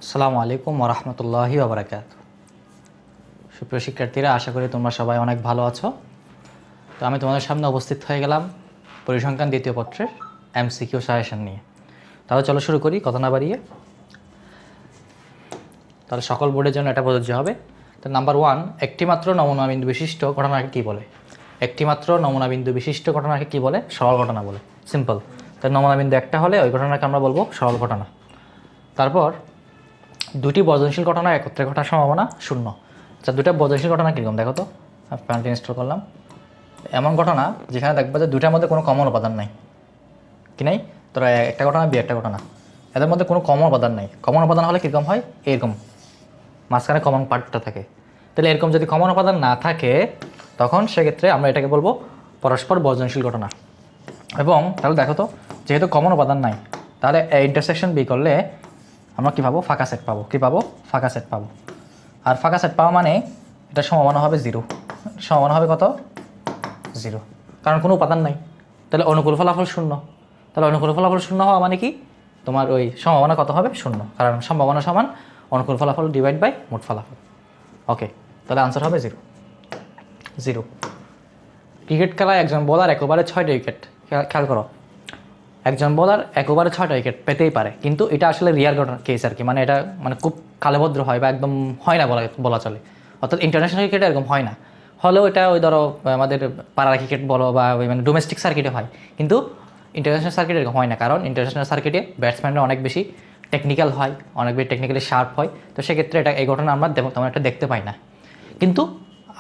আসসালামু আলাইকুম ওয়া রাহমাতুল্লাহি ওয়া বারাকাতুহু। সুপ্রিয় শিক্ষার্থীরা, আশা করি তোমরা সবাই অনেক ভালো আছো। তো আমি তোমাদের সামনে উপস্থিত হয়ে গেলাম পরিসংখ্যান দ্বিতীয় পত্রের এমসিকিউ সাজেশন নিয়ে। তাহলে চলো শুরু করি কথা না বাড়িয়ে। তাহলে সকল বোর্ডের জন্য এটা প্রযোজ্য হবে। তো নাম্বার 1, একটি মাত্র নমুনা বিন্দু বিশিষ্ট ঘটনাকে কী বলে? একটি মাত্র নমুনা বিন্দু বিশিষ্ট ঘটনাকে কী বলে? সরল ঘটনা বলে। সিম্পল। তাই নমুনা বিন্দু একটা হলে ওই ঘটনাকে আমরা বলবো সরল ঘটনা। তারপর দুটি বর্জনশীল ঘটনা একত্রে ঘটার সম্ভাবনা শূন্য। আচ্ছা, দুটা বর্জনশীল ঘটনা কীরকম দেখো তো। প্যানেলটি ইনস্টল করলাম। এমন ঘটনা যেখানে দেখবা যে দুটার মধ্যে কোনো কমন উপাদান নাই। কি নাই? তোরা একটা ঘটনা বি একটা ঘটনা, এদের মধ্যে কোনো কমন উপাদান নাই। কমন উপাদান হলে কীরকম হয়? এরকম মাঝখানে কমন পার্টটা থাকে। তাহলে এরকম যদি কমন উপাদান না থাকে তখন সেক্ষেত্রে আমরা এটাকে বলবো পরস্পর বর্জনশীল ঘটনা। এবং তাহলে দেখো তো, যেহেতু কমন উপাদান নাই, তাহলে ইন্টারসেকশন বি করলে আমরা কী পাবো? ফাঁকা সেট পাবো। কী পাবো? ফাঁকা সেট পাবো। আর ফাঁকা সেট পাওয়া মানে এটা সমাধান হবে 0। সমাধান হবে কত? 0, কারণ কোনো উপাদান নাই। তাহলে অনুকূল ফলাফল শূন্য। তাহলে অনুকূল ফলাফল শূন্য হওয়া মানে কি? তোমার ওই সম্ভাবনা কত হবে? শূন্য, কারণ সম্ভাবনা সমান অনুকূল ফলাফল ডিভাইড বাই মোট ফলাফল। ওকে, তাহলে আনসার হবে 0। ক্রিকেট খেলায় একজন বোলার একবারে 6টা উইকেট, খেয়াল করো, একজন বোলার একবারে 6টা উইকেট পেতেই পারে, কিন্তু এটা আসলে রিয়ার ঘটনা কেস আর কি। মানে এটা খুব কালেভদ্র হয় বা একদম হয় না বলা চলে। অর্থাৎ ইন্টারন্যাশনাল ক্রিকেটে এরকম হয় না। হলেও এটা ওই ধরো আমাদের পাড়ার ক্রিকেট বলো বা ওই ডোমেস্টিক সার্কিটে হয়, কিন্তু ইন্টারন্যাশনাল সার্কিটে এরকম হয় না। কারণ ইন্টারন্যাশনাল সার্কিটে ব্যাটসম্যানরা অনেক বেশি টেকনিক্যাল হয়, অনেক বেশি টেকনিক্যালি শার্প হয়। তো সেক্ষেত্রে এই ঘটনা আমরা তেমন একটা দেখতে পাই না। কিন্তু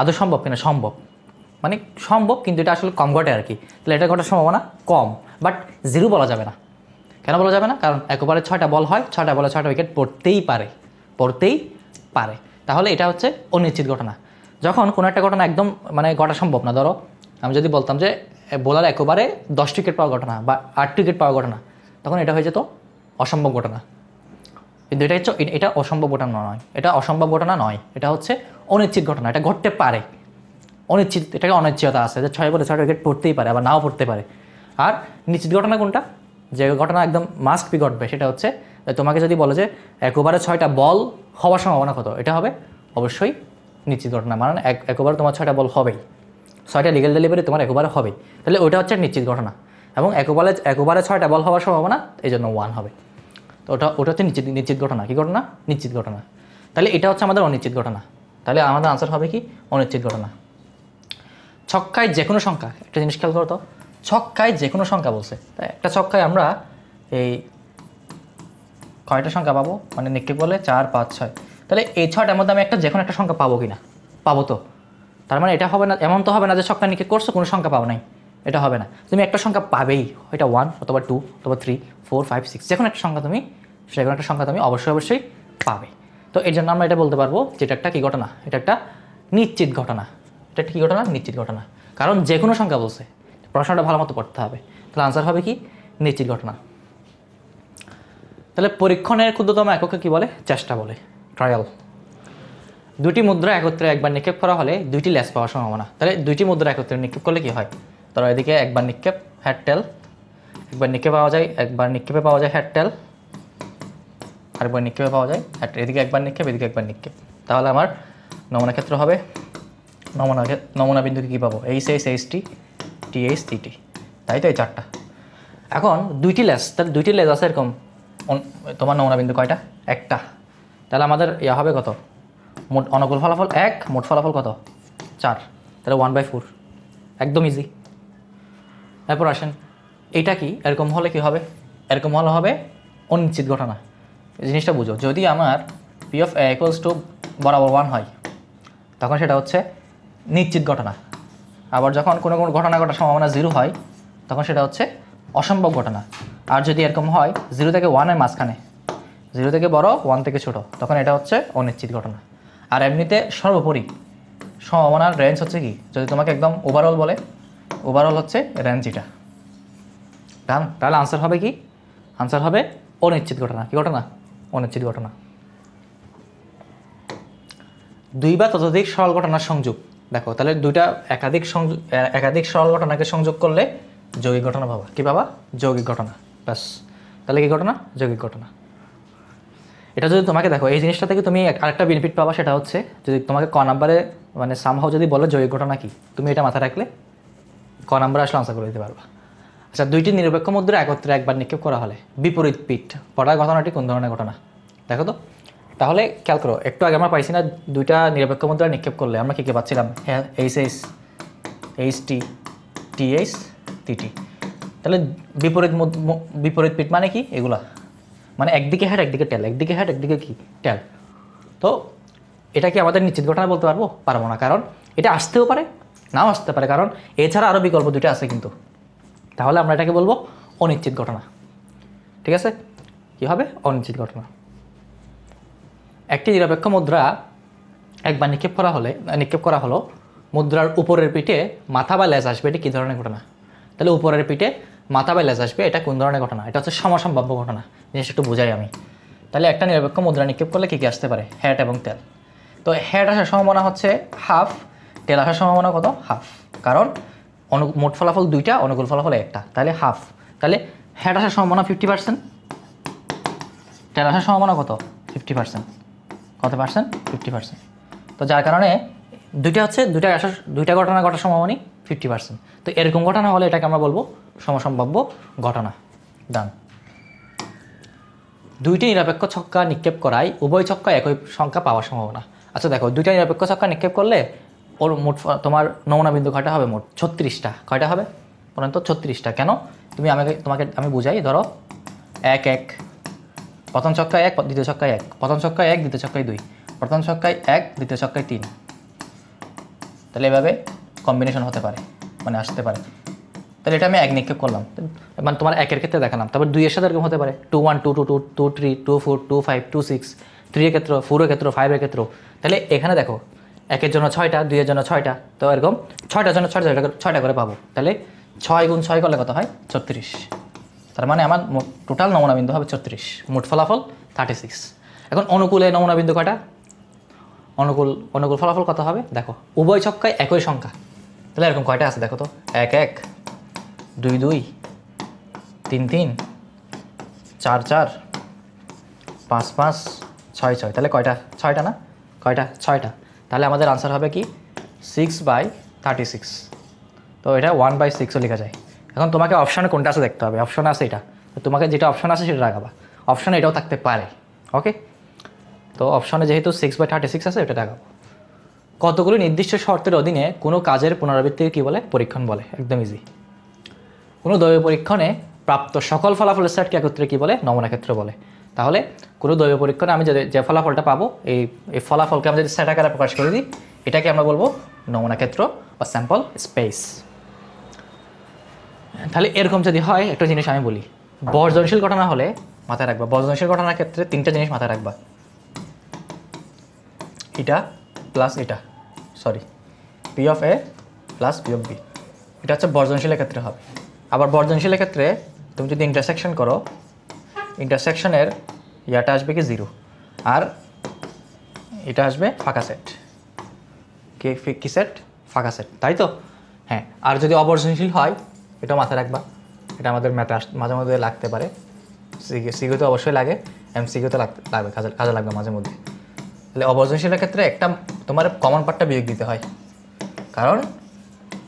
আদৌ সম্ভব কিনা? সম্ভব, মানে সম্ভব, কিন্তু এটা আসলে কম ঘটে আর কি। তাহলে এটা ঘটার সম্ভাবনা কম, বাট 0 বলা যাবে না। কেন বলা যাবে না? কারণ একবারে 6টা বল হয়, 6টা বলে 6টা উইকেট পড়তেই পারে। তাহলে এটা হচ্ছে অনিশ্চিত ঘটনা। যখন কোনো একটা ঘটনা একদম ঘটা সম্ভব না, ধরো আমি যদি বলতাম যে বোলার একবারে 10টি উইকেট পাওয়া ঘটনা বা 8টি উইকেট পাওয়া ঘটনা, তখন এটা হয়ে যেত অসম্ভব ঘটনা। কিন্তু এটা অসম্ভব ঘটনা নয়, এটা অসম্ভব ঘটনা নয়, এটা হচ্ছে অনিশ্চিত ঘটনা। এটা ঘটতে পারে, অনিশ্চিত, এটাকে অনিশ্চয়তা আছে যে 6 বলে 6টা উইকেট পড়তেই পারে, আবার নাও পড়তে পারে। আর নিশ্চিত ঘটনা কোনটা? যে ঘটনা একদম মাস্ট বি ঘটবে, সেটা হচ্ছে তোমাকে যদি বলে যে একবারে 6টা বল হওয়ার সম্ভাবনা কত, এটা হবে অবশ্যই নিশ্চিত ঘটনা। মানে একবারে তোমার 6টা বল হবেই, 6টা লিগ্যাল ডেলিভারি তোমার একবারে হবেই। তাহলে ওটা হচ্ছে নিশ্চিত ঘটনা। এবং একবারে 6টা বল হওয়ার সম্ভাবনা এই জন্য 1 হবে। তো ওটা হচ্ছে নিশ্চিত ঘটনা। কী ঘটনা? নিশ্চিত ঘটনা। তাহলে এটা হচ্ছে আমাদের অনিশ্চিত ঘটনা। তাহলে আমাদের আনসার হবে কি? অনিশ্চিত ঘটনা। ছক্কায় যে কোনো সংখ্যা, একটা জিনিস খেয়াল করো তো, ছক্কায় যে কোনো সংখ্যা বলছে। তাই একটা ছক্কায় আমরা এই কয়টা সংখ্যা পাবো? নিক্ষেপ বলে 4, 5, 6। তাহলে এই 6টার মধ্যে আমি যে কোনো একটা সংখ্যা পাবো কি না? পাবো তো। তার মানে এটা হবে না, এমন তো হবে না যে ছক্কা নিক্ষেপ করছো কোনো সংখ্যা পাবো নাই, এটা হবে না। তুমি একটা সংখ্যা পাবেই, এটা 1 অথবা 2 অথবা 3, 4, 5, 6, যে কোনো একটা সংখ্যা তুমি অবশ্যই পাবে। তো এর জন্য আমরা এটা বলতে পারবো যে এটা একটা কী ঘটনা? এটা একটা নিশ্চিত ঘটনা। এটা কী ঘটনা? নিশ্চিত ঘটনা। কারণ যে কোনো সংখ্যা বলছে, প্রশ্নটা ভালো মতো পড়তে হবে। তাহলে আনসার হবে কি? নিশ্চিত ঘটনা। তাহলে পরীক্ষণের ক্ষুদ্রতম এককে কী বলে? চেষ্টা বলে, ট্রায়াল। দুটি মুদ্রা একত্রে একবার নিক্ষেপ করা হলে 2টি লেস পাওয়ার সম্ভাবনা। তাহলে 2টি মুদ্রা একত্রে নিক্ষেপ করলে কী হয়? ধরো এদিকে একবার নিক্ষেপ হেড টেল, একবার নিক্ষেপে পাওয়া যায় হেড টেল, আরেকবার নিক্ষেপে পাওয়া যায় হেড টেল। এদিকে একবার নিক্ষেপ, এদিকে একবার নিক্ষেপ। তাহলে আমার নমুনা ক্ষেত্র হবে, নমুনা বিন্দুকে কী পাবো? HT, TH, TT, তাই তো এই 4টা। এখন 2টি লেস, তাহলে 2টি লেস আছে এরকম। তোমার নমুনা বিন্দু কয়টা? একটা। তাহলে আমাদের হবে কত? মোট অনুকূল ফলাফল 1, মোট ফলাফল কত? 4। তাহলে 1/4, একদম ইজি। এরপর আসেন, এইটা কি? এরকম হলে কি হবে? এরকম হলে হবে অনিশ্চিত ঘটনা। জিনিসটা বুঝো, যদি আমার P of A = বরাবর 1 হয়, তখন সেটা হচ্ছে নিশ্চিত ঘটনা। আবার যখন কোনো ঘটনা ঘটার সম্ভাবনা 0 হয়, তখন সেটা হচ্ছে অসম্ভব ঘটনা। আর যদি এরকম হয় 0 থেকে 1-এর মাঝখানে, 0 থেকে বড়, 1 থেকে ছোট, তখন এটা হচ্ছে অনিশ্চিত ঘটনা। আর এমনিতে সর্বোপরি সম্ভাবনার রেঞ্জ হচ্ছে কি? যদি তোমাকে একদম ওভারঅল বলে, ওভারঅল হচ্ছে রেঞ্জ এটা। তাহলে আনসার হবে কি? আনসার হবে অনিশ্চিত ঘটনা। কী ঘটনা? অনিশ্চিত ঘটনা। 2 বা ততোধিক সরল ঘটনার সংযোগ। দেখো, তাহলে একাধিক সরল ঘটনাকে সংযোগ করলে যৌগিক ঘটনা পাবা। কী পাবা? যৌগিক ঘটনা। ব্যাস। তাহলে কী ঘটনা? যৌগিক ঘটনা। এটা যদি তোমাকে দেখো এই জিনিসটা থেকে তুমি আরেকটা বেনিফিট পাবা, সেটা হচ্ছে যদি তোমাকে ক নাম্বারে মানে সামহাও যদি বলো জৈবিক ঘটনা কি, তুমি এটা মাথায় রাখলে ক নাম্বারে আসলে আনসার করে দিতে পারবা। আচ্ছা, দুইটি নিরপেক্ষ মুদ্রা একত্রে একবার নিক্ষেপ করা হলে বিপরীত পিঠ পড়ার ঘটনাটি কোন ধরনের ঘটনা? দেখো তো, তাহলে খেয়াল করো, একটু আগে আমরা পাইছি না দুইটা নিরপেক্ষ মুদ্রা নিক্ষেপ করলে আমরা কী কী পাচ্ছিলাম? হ্যাঁ, এইচ টি। তাহলে বিপরীত পিঠ মানে কি? এগুলা মানে একদিকে হেড একদিকে টেল, একদিকে হেড একদিকে কি টেল। তো এটা কি আমাদের নিশ্চিত ঘটনা বলতে পারবো না, কারণ এটা আসতেও পারে নাও আসতে পারে, কারণ এছাড়া আরও বিকল্প দুটো আছে কিন্তু। তাহলে আমরা এটাকে বলবো অনিশ্চিত ঘটনা। ঠিক আছে, কী হবে? অনিশ্চিত ঘটনা। একটি নিরপেক্ষ মুদ্রা একবার নিক্ষেপ করা হলো, মুদ্রার উপরের পিঠে মাথা বা লেজ আসবে, এটি কী ধরনের ঘটনা? তাহলে উপরের পিঠে মাথা বা লেজ আসবে, এটা কোন ধরনের ঘটনা? এটা হচ্ছে সমসম্ভাব্য ঘটনা। জিনিসটা একটু বোঝাই আমি। তাহলে একটা নিরপেক্ষ মুদ্রা নিক্ষেপ করলে কী কী আসতে পারে? হেড এবং টেল। তো হেড আসার সম্ভাবনা হচ্ছে হাফ, টেল আসার সম্ভাবনা কত? হাফ। কারণ মোট ফলাফল দুইটা, অনুকূল ফলাফল একটা, তাহলে হাফ। তাহলে হেড আসার সম্ভাবনা 50%, টেল আসার সম্ভাবনা কত? 50%। কত পার্সেন্ট? 50%। তো যার কারণে দুইটা ঘটনা ঘটার সম্ভাবনাই 50%। তো এরকম ঘটনা হলে এটাকে আমরা বলবো সমসম্ভাব্য ঘটনা। ডান। দুইটি নিরপেক্ষ ছক্কা নিক্ষেপ করায় উভয় ছক্কা একই সংখ্যা পাওয়ার সম্ভাবনা। আচ্ছা দেখো, দুইটা নিরপেক্ষ ছক্কা নিক্ষেপ করলে ওর মোট তোমার নমুনা বিন্দু কয়টা হবে? মোট 36টা। কয়টা হবে বলেন তো? 36টা। কেন? তোমাকে আমি বুঝাই। ধরো 1-1, প্রথম ছক্কায় 1, দ্বিতীয় ছক্কায় 1, প্রথম ছক্কায় 1, দ্বিতীয় ছক্কায় 2, প্রথম ছক্কায় 1, দ্বিতীয় ছক্কায় 3। তাহলে এভাবে কম্বিনেশন হতে পারে, মানে আসতে পারে। তাহলে এটা আমি 1 নিক্ষেপ করলাম, মানে তোমার 1-এর ক্ষেত্রে দেখালাম। তারপর 2-এর সাথে এরকম হতে পারে 2-1, 2-2, 2-3, 2-4, 2-5, 2-6, 3-এর ক্ষেত্র, 4-এর ক্ষেত্র, 5-এর ক্ষেত্র। তাহলে এখানে দেখো 1-এর জন্য 6টা, 2-এর জন্য 6টা, তো এরকম 6টার জন্য 6টা করে পাবো। তাহলে 6 গুণ 6 করলে কত হয়? 36। তার মানে আমার টোটাল নমুনা বিন্দু হবে 36, মোট ফলাফল 36। এখন অনুকূলে নমুনা বিন্দু কয়টা? অনুকূল ফলাফল কত হবে? দেখো উভয় ছক্কায় একই সংখ্যা, তাহলে এরকম কয়টা আছে দেখো তো? 1-1, 2-2, 3-3, 4-4, 5-5, 6-6। তাহলে কয়টা? 6টা না? কয়টা? 6টা। তাহলে আমাদের আনসার হবে কি? 6/36। তো এটা 1/6ও লেখা যায়। এখন তোমাকে অপশানে কোনটা আছে দেখতে হবে। অপশানে আছে এটা, তো তোমাকে যেটা অপশান আছে সেটা রাখাবা। অপশানে এটাও থাকতে পারে। ওকে, তো অপশানে যেহেতু 6/36 আছে, এটা রাখাবো। কতগুলি নির্দিষ্ট শর্তের অধীনে কোনো কাজের পুনরাবৃত্তিকে কী বলে? পরীক্ষণ বলে। একদম ইজি। কোনো দৈব পরীক্ষণে প্রাপ্ত সকল ফলাফলের সেটকে একত্রে কী বলে? নমুনা ক্ষেত্র বলে। তাহলে কোনো দৈব পরীক্ষণে আমি যে ফলাফলটা পাবো, এই ফলাফলকে আমি যদি সেট আকারে প্রকাশ করে দিই, এটাকে আমরা বলবো নমুনা ক্ষেত্র বা স্যাম্পল স্পেস। তাহলে এরকম যদি হয়, একটা জিনিস আমি বলি, বর্জনশীল ঘটনা হলে মাথায় রাখবা, বর্জনশীল ঘটনার ক্ষেত্রে 3টা জিনিস মাথায় রাখবা। এটা প্লাস এটা, P of A plus P of B, এটা হচ্ছে বর্জনশীলের ক্ষেত্রে হবে। আবার বর্জনশীলের ক্ষেত্রে তুমি যদি ইন্টারসেকশন করো, ইন্টারসেকশনের ইয়াটা আসবে কি 0, আর এটা আসবে ফাঁকা সেট। কি সেট? ফাঁকা সেট, তাই তো? হ্যাঁ। আর যদি অবর্জনশীল হয়, এটা মাথায় রাখবা, এটা আমাদের ম্যাথে মাঝে মধ্যে লাগতে পারে। সিকিউতে অবশ্যই লাগে, এমসিকিউতে লাগবে, কাজে লাগবে মাঝে মধ্যে। তাহলে অবর্জনশীলের ক্ষেত্রে একটা তোমার কমন পার্টটা বিয়োগ দিতে হয়, কারণ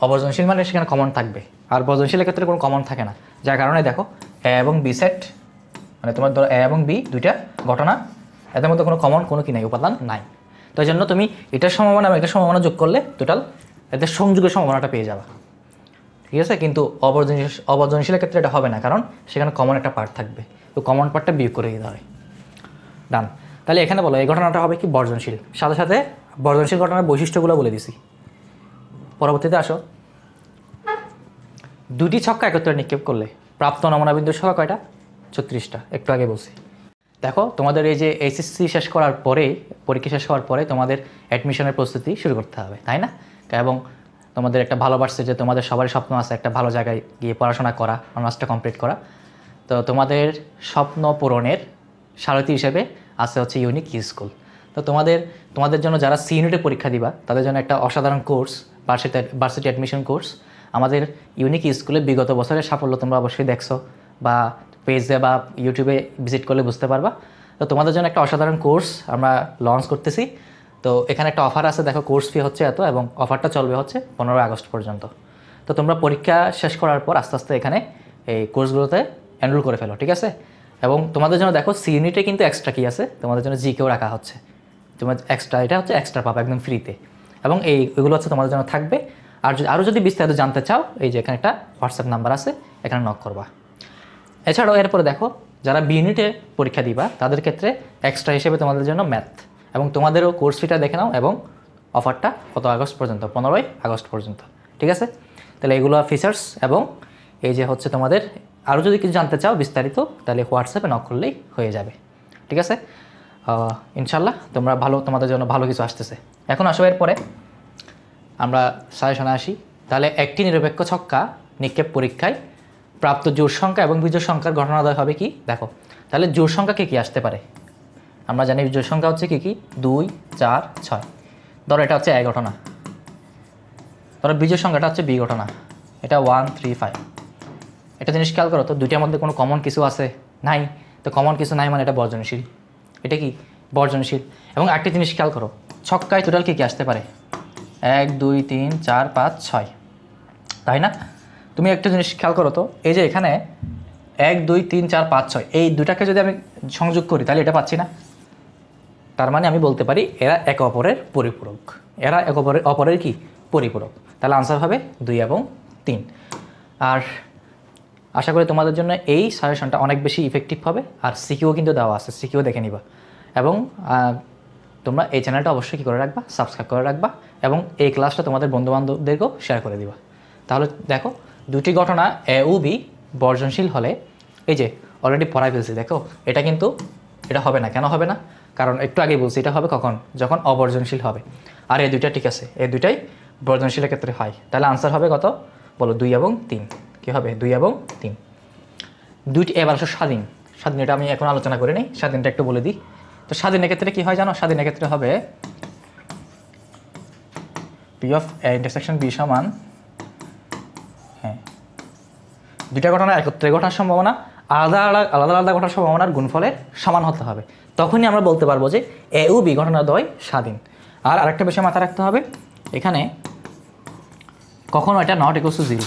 অবর্জনশীল মানে সেখানে কমন থাকবে, আর বর্জনশীলের ক্ষেত্রে কোনো কমন থাকে না। যার কারণে দেখো এ এবং বি সেট, মানে তোমার ধরো এ এবং বি দুইটা ঘটনা, এদের মধ্যে কোনো কমন কোনো কি নাই, উপাদান নাই। তো এই জন্য তুমি এটার সম্ভাবনা এবং এটার সম্ভাবনা যোগ করলে টোটাল এদের সংযোগের সম্ভাবনাটা পেয়ে যাবে। ঠিক আছে, কিন্তু অবর্জনশীলের ক্ষেত্রে এটা হবে না, কারণ সেখানে কমন একটা পার্ট থাকবে, তো কমন পার্টটা বিয়োগ করে দিতে হয়। ডান। তাহলে এখানে বলো এই ঘটনাটা হবে কি? বর্জনশীল। সাথে সাথে বর্জনশীল ঘটনার বৈশিষ্ট্যগুলো বলে দিছি। পরবর্তীতে আসো, দুটি ছক্কা একত্রে নিক্ষেপ করলে প্রাপ্ত নমুনা বিন্দুর সংখ্যা কয়টা? 36টা। একটু আগে বলছি। দেখো তোমাদের এই যে এইচএসসি শেষ করার পরে, পরীক্ষা শেষ হওয়ার পরে তোমাদের অ্যাডমিশনের প্রস্তুতি শুরু করতে হবে, তাই না? এবং তোমাদের একটা ভালো ভার্সিটি, তোমাদের সবারই স্বপ্ন আছে একটা ভালো জায়গায় গিয়ে পড়াশোনা করা, অনার্সটা কমপ্লিট করা। তো তোমাদের স্বপ্ন পূরণের সারথি হিসেবে আছে হচ্ছে ইউনিক স্কুল। তো তোমাদের জন্য যারা সি ইউনিটে পরীক্ষা দিবা, তাদের জন্য একটা অসাধারণ কোর্স, ভার্সিটি অ্যাডমিশন কোর্স। আমাদের ইউনিক স্কুলে বিগত বছরের সাফল্য তোমরা অবশ্যই দেখছো, বা পেজে বা ইউটিউবে ভিজিট করলে বুঝতে পারবা। তো তোমাদের জন্য একটা অসাধারণ কোর্স আমরা লঞ্চ করতেছি। তো এখানে একটা অফার আছে, দেখো কোর্স ফি হচ্ছে এত এবং অফারটা চলবে হচ্ছে 15 আগস্ট পর্যন্ত। তো তোমরা পরীক্ষা শেষ করার পর আস্তে আস্তে এখানে এই কোর্সগুলোতে এনরোল করে ফেলো, ঠিক আছে। এবং তোমাদের জন্য দেখো সি ইউনিটে কিন্তু এক্সট্রা কি আছে, তোমাদের জন্য জিকেও রাখা হচ্ছে, তোমার এক্সট্রা, এটা হচ্ছে এক্সট্রা পাবে একদম ফ্রিতে। এবং এগুলো হচ্ছে তোমাদের জন্য থাকবে। আর আরও যদি বিস্তারিত জানতে চাও, এই যে এখানে একটা হোয়াটসঅ্যাপ নাম্বার আছে, এখানে নক করবা। এছাড়াও এরপরে দেখো যারা বি ইউনিটে পরীক্ষা দিবা তাদের ক্ষেত্রে এক্সট্রা হিসেবে তোমাদের জন্য ম্যাথ, এবং তোমাদেরও কোর্স ফিটা দেখে নাও। এবং অফারটা কত আগস্ট পর্যন্ত, 15 আগস্ট পর্যন্ত, ঠিক আছে। তাহলে এগুলো ফিচার্স, এবং এই যে হচ্ছে তোমাদের আরও যদি কিছু জানতে চাও বিস্তারিত, তাহলে হোয়াটসঅ্যাপে নক করলেই হয়ে যাবে, ঠিক আছে। ইনশাল্লাহ তোমরা তোমাদের জন্য ভালো কিছু আসতেছে। এখন আসো এরপরে আমরা সাজেশনে আসি। তাহলে একটি নিরপেক্ষ ছক্কা নিক্ষেপ পরীক্ষায় প্রাপ্ত জোড় সংখ্যা এবং বিজোড় সংখ্যার ঘটনাদ্বয় হবে কি, দেখো। তাহলে জোড় সংখ্যা কী আসতে পারে, আমরা জানি জোড় সংখ্যা হচ্ছে কী 2, 4, 6। ধরো এটা হচ্ছে এ ঘটনা, ধরো বিজোড় সংখ্যাটা হচ্ছে বি ঘটনা, এটা 1, 3, 5। এটা জিনিস খেয়াল করো তো, দুইটার মধ্যে কোনো কমন কিছু আছে নাই, তো কমন কিছু নাই মানে এটা বর্জনশীল, এটা কি বর্জনশীল। এবং একটা জিনিস খেয়াল করো, ছক্কায় টোটাল কী আসতে পারে, 1, 2, 3, 4, 5, 6, তাই না। তুমি একটা জিনিস খেয়াল করো তো, এই যে এখানে 1, 2, 3, 4, 5, 6 এই দুটাকে যদি আমি সংযোগ করি তাহলে এটা পাচ্ছি না। তার মানে আমি বলতে পারি এরা একে অপরের পরিপূরক, এরা একে অপরের কি পরিপূরক। তাহলে আনসার হবে 2 এবং 3। আর আশা করি তোমাদের জন্য এই সাজেশনটা অনেক বেশি ইফেক্টিভ হবে। আর সিকিউ কিন্তু দেওয়া আছে, সিকিউ দেখে নিবা। এবং তোমরা এই চ্যানেলটা অবশ্যই কী করে রাখবা, সাবস্ক্রাইব করে রাখবা, এবং এই ক্লাসটা তোমাদের বন্ধুবান্ধবদেরকেও শেয়ার করে দিবা। তাহলে দেখো দুটি ঘটনা এ ও বি বর্জনশীল হলে, এই যে অলরেডি পড়াই ফেলছি, দেখো এটা কিন্তু এটা হবে না। কেন হবে না, কারণ একটু আগে বলছি এটা হবে কখন, যখন অবর্জনশীল হবে। আর এই দুইটা ঠিক আছে, এই দুইটাই বর্জনশীলের ক্ষেত্রে হয়। তাহলে আনসার হবে কত বলো, 2 এবং 3। কী হবে, 2 এবং 3। দুইটি এবার আসো স্বাধীন। স্বাধীন এটা আমি এখন আলোচনা করে নিই, স্বাধীনটা একটু বলে দিই। তো স্বাধীনের ক্ষেত্রে কী হয় জানো, স্বাধীনের ক্ষেত্রে হবে P of A intersection B সমান, হ্যাঁ, দুইটা ঘটনা একত্রে ঘটার সম্ভাবনা আলাদা আলাদা ঘটার সম্ভাবনার গুণফলের সমান হতে হবে। তখনই আমরা বলতে পারবো যে এ ও বি ঘটনাদ্বয় স্বাধীন। আর আরেকটা বিষয় মাথায় রাখতে হবে, এখানে কখনো এটা নট ইকুয়ালস টু 0,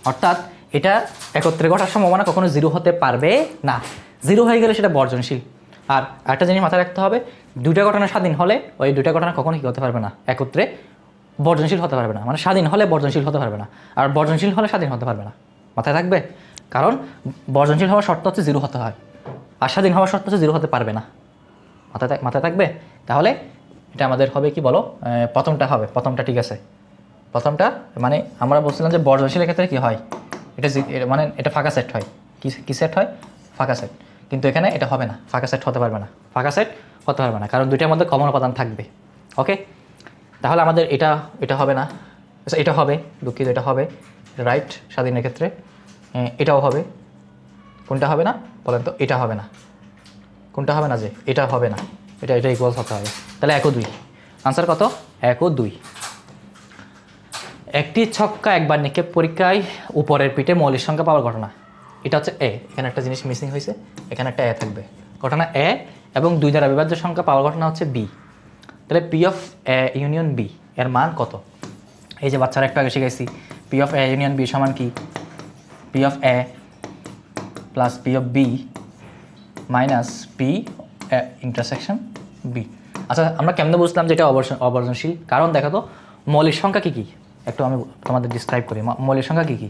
অর্থাৎ এটা একত্রে ঘটার সম্ভাবনা কখনো 0 হতে পারবে না। 0 হয়ে গেলে সেটা বর্জনশীল। আর একটা জিনিস মাথায় রাখতে হবে, দুইটা ঘটনা স্বাধীন হলে ওই দুইটা ঘটনা কখনো কী হতে পারবে না, একত্রে বর্জনশীল হতে পারবে না। মানে স্বাধীন হলে বর্জনশীল হতে পারবে না, আর বর্জনশীল হলে স্বাধীন হতে পারবে না। মাথায় থাকবে, কারণ বর্জনশীল হওয়ার শর্ত হচ্ছে 0 হতে হয়, আর স্বাধীন হওয়ার শর্ত হচ্ছে 0 হতে পারবে না। মাথায় থাকবে। তাহলে এটা আমাদের হবে কি বলো, প্রথমটা হবে, প্রথমটা ঠিক আছে। প্রথমটা মানে আমরা বলছিলাম যে বর্জনশীলের ক্ষেত্রে কী হয়, এটা মানে এটা ফাঁকা সেট হয়। কি সেট হয়, ফাঁকা সেট। কিন্তু এখানে এটা হবে না, ফাঁকা সেট হতে পারবে না, ফাঁকা সেট হতে পারবে না, কারণ দুইটার মধ্যে কমন উপাদান থাকবে। ওকে, তাহলে আমাদের এটা হবে না, এটা হবে, দুঃখিত, এটা হবে রাইট স্বাধীনের ক্ষেত্রে। এটাও হবে, কোনটা হবে না বলেন তো, এটা হবে না, কোনটা হবে না, যে এটা হবে না, এটা ইকুয়ালস হতে হবে। তাহলে 1 ও 2, আনসার কত, 1 ও 2। একটি ছক্কা একবার নিক্ষেপ পরীক্ষায় উপরের পিঠে মৌলিক সংখ্যা পাওয়ার ঘটনা, এটা হচ্ছে এ। এখানে একটা জিনিস মিসিং হয়েছে, এখানে একটা এ থাকবে, ঘটনা এ। এবং 2 দ্বারা বিভাজ্য সংখ্যা পাওয়ার ঘটনা হচ্ছে বি। তাহলে P of A union B এর মান কত। এই যে বাচ্চারা একটু আগে শিখাইছি, P of A union B সমান কি, P of A plus P of B minus P intersection B. আচ্ছা, আমরা কেমনে বুঝলাম যে এটা অবর্জনশীল, কারণ দেখো তো মৌলিক সংখ্যা কী কী, একটু আমি তোমাদের ডিসক্রাইব করি। মৌলিক সংখ্যা কী কী,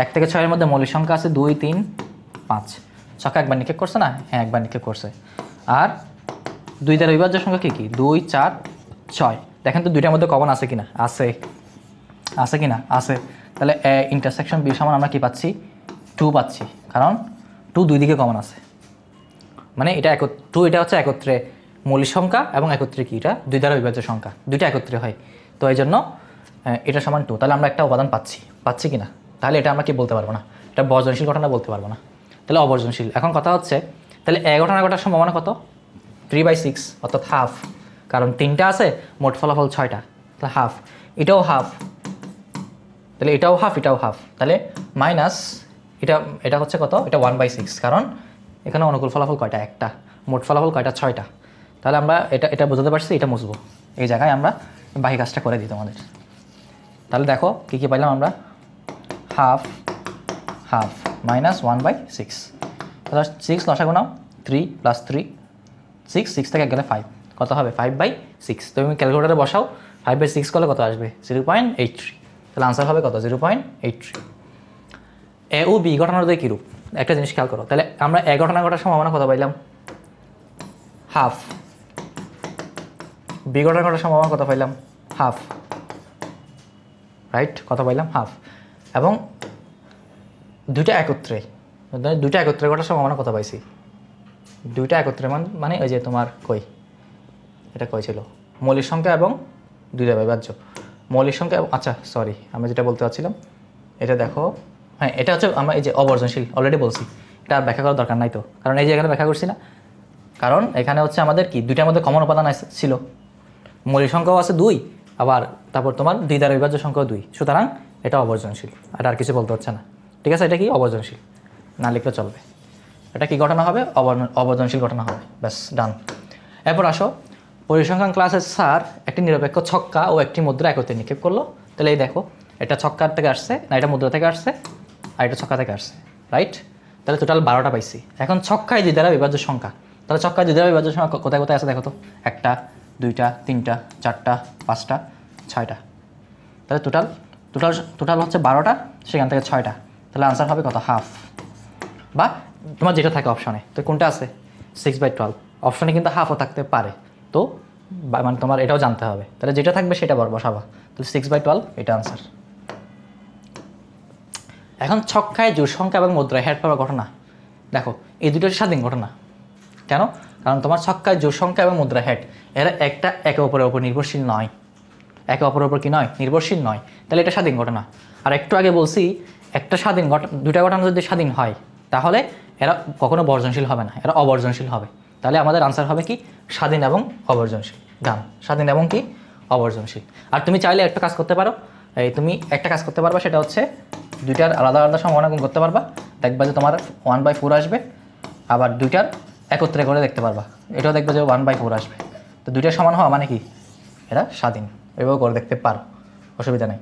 1 থেকে 6 এর মধ্যে মৌলিক সংখ্যা আছে 2, 3, 5। ছক্কা একবার নিক্ষেপ করছে না, হ্যাঁ একবার নিক্ষেপ করছে। আর 2 দ্বারা বিভাজ্য সংখ্যা কী কী, 2, 4, 6। দেখেন তো দুইটার মধ্যে কমন আছে কিনা, আছে কিনা, আছে। তাহলে এ ইন্টারসেকশন বি সমান আমরা কী পাচ্ছি, 2 পাচ্ছি, কারণ 2 দুই দিকে কমন আছে। মানে এটা 2 এটা হচ্ছে একত্রে মৌলিক সংখ্যা এবং একত্রে কি, এটা 2 দ্বারা বিভাজ্য সংখ্যা, দুইটা একত্রে হয়। তো এই জন্য এটা সমান 2। তাহলে আমরা একটা উপাদান পাচ্ছি কিনা, তাহলে এটা আমরা কি বলতে পারবো না, এটা বর্জনশীল ঘটনা বলতে পারবো না, তাহলে অবর্জনশীল। এখন কথা হচ্ছে তাহলে এ ঘটনা ঘটার সম্ভাবনা কত, 3/6, অর্থাৎ হাফ, কারণ 3টা আছে, মোট ফলাফল 6টা, তাহলে হাফ। এটাও হাফ, তাহলে এটাও হাফ, এটাও হাফ, তাহলে মাইনাস এটা হচ্ছে কত, এটা 1/6, কারণ এখানে অনুকূল ফলাফল কয়টা, একটা। মোট ফলাফল কয়টা 6টা। তাহলে আমরা এটা বোঝাতে পারছি, এটা মুছবো। এই জায়গায় আমরা বাকি কাজটা করে দিই তোমাদের। তাহলে দেখো কী কী পাইলাম আমরা, হাফ হাফ মাইনাস 1/6। তাহলে 6 লসাগু নাও, 3 + 3 6, 6 থেকে গেলে 5, কত হবে 5/6। তুমি ক্যালকুলেটারে বসাও, 5/6 করলে কত আসবে 0.83। তাহলে আনসার হবে কত 0.83। এ ও বি ঘটনার দিয়ে কীরূপ একটা জিনিস খেয়াল করো। তাহলে আমরা এ ঘটনা ঘটার সম্ভাবনা কত পাইলাম, হাফ। বি ঘটনা ঘটার সম্ভাবনা কত পাইলাম, হাফ, রাইট, কত পাইলাম হাফ। এবং দুইটা একত্রে ঘটার সম্ভাবনা কত পাইছি, দুইটা একত্রে মানে ওই যে তোমার এটা ছিল মৌলিক সংখ্যা এবং দুইটা বিভাজ্য মৌলিক সংখ্যা। আচ্ছা সরি, আমি যেটা বলতে চাচ্ছিলাম এটা দেখো, হ্যাঁ এটা হচ্ছে আমরা এই যে অবর্জনশীল অলরেডি বলছি, এটা আর ব্যাখ্যা করার দরকার নাই তো, কারণ এই যে এখানে ব্যাখ্যা করছি না, কারণ এখানে হচ্ছে আমাদের কি দুইটার মধ্যে কমন উপাদান ছিল, মৌলিক সংখ্যাও আছে 2, আবার তারপর তোমার 2 দ্বারা বিভাজ্য সংখ্যাও 2, সুতরাং এটা অবর্জনশীল। আর কিছু বলতে হচ্ছে না, ঠিক আছে। এটা কি অবর্জনশীল, না লিখলে চলবে। এটা কি ঘটনা হবে, অবর্জনশীল ঘটনা হবে, ব্যাস ডান। এরপর আসো, পরিসংখ্যান ক্লাসের স্যার একটি নিরপেক্ষ ছক্কা ও একটি মুদ্রা একত্রে নিক্ষেপ করলো। তাহলে এই দেখো, এটা ছক্কার থেকে আসছে না, এটা মুদ্রা থেকে আসছে, আর এটা ছক্কা থেকে আসছে, রাইট। তাহলে টোটাল 12টা পাইছি। এখন ছক্কায় 2 দ্বারা বিভাজ্য সংখ্যা, তাহলে ছক্কায় 2 দ্বারা বিভাজ্য সংখ্যা কোথায় কোথায় আছে দেখো তো, 1টা 2টা 3টা 4টা 5টা 6টা। তাহলে টোটাল হচ্ছে 12টা, সেখান থেকে 6টা। তাহলে আনসার হবে কত, হাফ। বা তোমার যেটা থাকে অপশনে, তো কোনটা আছে 6/12, অপশনে কিন্তু হাফও থাকতে পারে, তো মানে তোমার এটাও জানতে হবে। তাহলে যেটা থাকবে সেটা বসাবা, তাহলে 6/12 এটা আনসার। এখন ছক্কায় জোড় সংখ্যা এবং মুদ্রায় হেড পাওয়ার ঘটনা, দেখো এই দুটো স্বাধীন ঘটনা। কেন, কারণ তোমার ছক্কায় জোড় সংখ্যা এবং মুদ্রা হেড, এরা একে অপরের উপর নির্ভরশীল নয়, একে অপরের উপর কি নয়, নির্ভরশীল নয়। তাহলে এটা স্বাধীন ঘটনা। আর একটু আগে বলছি, একটা স্বাধীন দুইটা ঘটনা যদি স্বাধীন হয়, তাহলে এরা কখনো বর্জনশীল হবে না, এরা অবর্জনশীল হবে। তাহলে আমাদের আনসার হবে কি, স্বাধীন এবং অবর্জনশীল। ডান, স্বাধীন এবং কি অবর্জনশীল। আর তুমি চাইলে একটা কাজ করতে পারো, তুমি একটা কাজ করতে পারবা, সেটা হচ্ছে দুইটার আলাদা আলাদা সম্ভাবনা গুণ করতে পারবা, দেখবা যে তোমার 1/4 আসবে। আবার দুইটার একত্রে করে দেখতে পারবা, এটাও দেখবে যে 1/4 আসবে। তো দুইটার সমান হওয়া মানে কি, এরা স্বাধীন, এভাবে করে দেখতে পারো, অসুবিধা নেই।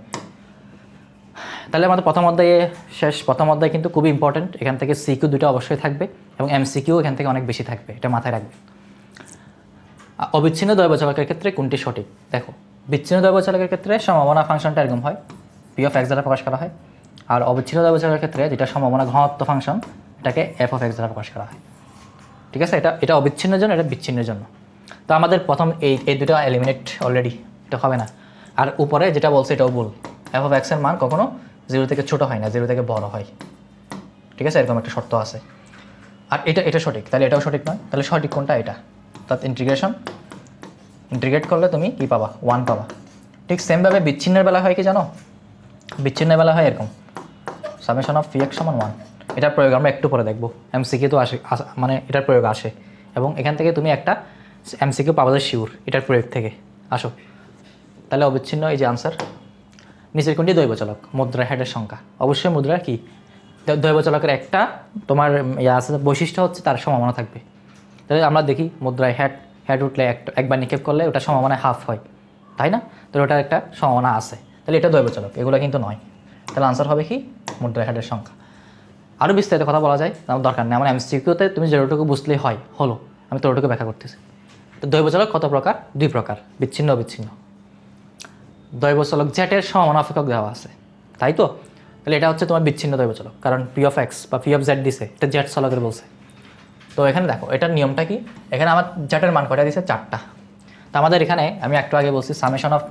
তাহলে আমাদের প্রথম অধ্যায়ে শেষ। প্রথম অধ্যায় কিন্তু খুবই ইম্পর্টেন্ট, এখান থেকে সিকিউ দুটো অবশ্যই থাকবে এবং এমসিকিউ এখান থেকে অনেক বেশি থাকবে, এটা মাথায় রাখবে। অবিচ্ছিন্ন দ্বৈবচলকের ক্ষেত্রে কোনটি সঠিক, দেখো বিচ্ছিন্ন দ্বৈবচলকের ক্ষেত্রে সম্ভাবনা ফাংশনটা এরকম হয়, p(x) দ্বারা প্রকাশ করা হয়। আর অবিচ্ছিন্ন দ্বৈবচলকের ক্ষেত্রে যেটা সম্ভাবনা ঘনত্ব ফাংশন, এটাকে f(x) দ্বারা প্রকাশ করা হয়, ঠিক আছে। এটা অবিচ্ছিন্নের জন্য, এটা বিচ্ছিন্নের জন্য। তো আমাদের প্রথম এই দুটো এলিমিনেট অলরেডি, এটা হবে না। আর উপরে যেটা বলছে এটাও ভুল, f(x) এর মান কখনো 0 থেকে ছোটো হয় না, 0 থেকে বড় হয়, ঠিক আছে, এরকম একটা শর্ত আছে। আর এটা সঠিক, তাহলে এটাও সঠিক নয়। তাহলে সঠিক কোনটা, এটা। অর্থাৎ ইন্টিগ্রেট করলে তুমি কি পাবা, 1 পাবা। ঠিক সেমভাবে বিচ্ছিন্নের বেলা হয় কি জানো, বিচ্ছিন্নের বেলা হয় এরকম, সামেশন অফ px = 1। এটার প্রয়োগ আমরা একটু পরে দেখবো, এমসিকিউ তো আসে, মানে এটার প্রয়োগ আসে, এবং এখান থেকে তুমি একটা এমসিকিউ পাবা যে শিওর এটার প্রয়োগ থেকে। আসো তাহলে অবিচ্ছিন্ন, এই যে আনসার। নিচের কোনটি দ্বৈবচলক, মুদ্রা হেডের সংখ্যা, অবশ্যই মুদ্রার কি দ্বৈবচলকের একটা তোমার আছে বৈশিষ্ট্য হচ্ছে তার সম্ভাবনা থাকবে। তাহলে আমরা দেখি মুদ্রায় হেড উঠলে একবার নিক্ষেপ করলে ওটা সম্ভাবনা হাফ হয়, তাই না? তো ওটার একটা সম্ভাবনা আছে, তাহলে এটা দ্বৈবচলক, এগুলো কিন্তু নয়। তাহলে আনসার হবে কি, মুদ্রা হেডের সংখ্যা। আরও বিস্তারিত কথা বলা যায়, আমার দরকার নেই, আমার এমসিকিউতে তুমি যেটুকু বুঝলেই হলো, আমি তোটুকু ব্যাখ্যা করতেছি। তো দ্বৈবচলক কত প্রকার, 2 প্রকার, বিচ্ছিন্ন অবিচ্ছিন্ন। দ্বৈবচলক জেটের সম্ভাবনা অপেক্ষক দেওয়া আছে, তাই তো। তাহলে এটা হচ্ছে তোমার বিচ্ছিন্ন দ্বৈবচলক, কারণ p(x) বা p(z) দিছে, এটা জেট চলকের বলছে। তো এখানে দেখো এটার নিয়মটা কি, এখানে আমার জেটের মান কয়টা দিছে, 4টা। তো আমাদের এখানে আমি একটু আগে বলছি সামেশন অফ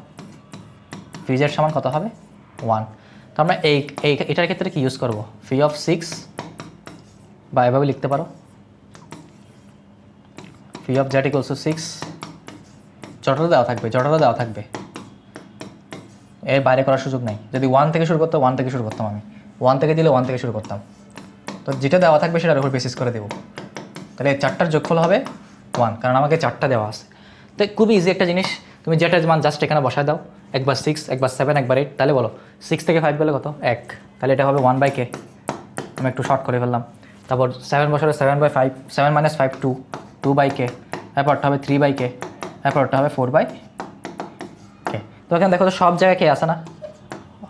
pz সমান কত হবে, 1। তো আমরা এটার ক্ষেত্রে কি ইউজ করবো, p(6) বা এভাবে লিখতে পারো, p(z) = 6। জটটা দেওয়া থাকবে, এর বাইরে করার সুযোগ নেই। যদি 1 থেকে শুরু করতাম, 1 থেকে শুরু করতাম, আমি 1 থেকে দিলে 1 থেকে শুরু করতাম। তো যেটা দেওয়া থাকবে সেটার উপর বেসিস করে দেবো। তাহলে 4টার যোগফল হবে 1, কারণ আমাকে 4টা দেওয়া আছে। তো খুবই ইজি একটা জিনিস, তুমি যেটার মান জাস্ট এখানে বসায় দাও, একবার 6, একবার 7, একবার 8। তাহলে বলো 6 থেকে 5 গেলে কত, 1। তাহলে এটা হবে 1/k, আমি একটু শর্ট করে ফেললাম। তারপর 7 বসালে 7/5, 7 - 5 2, 2/k, এরপরটা হবে 3/k, এরপরটা হবে 4/k। তো এখানে দেখো তো সব জায়গায় কে আসে না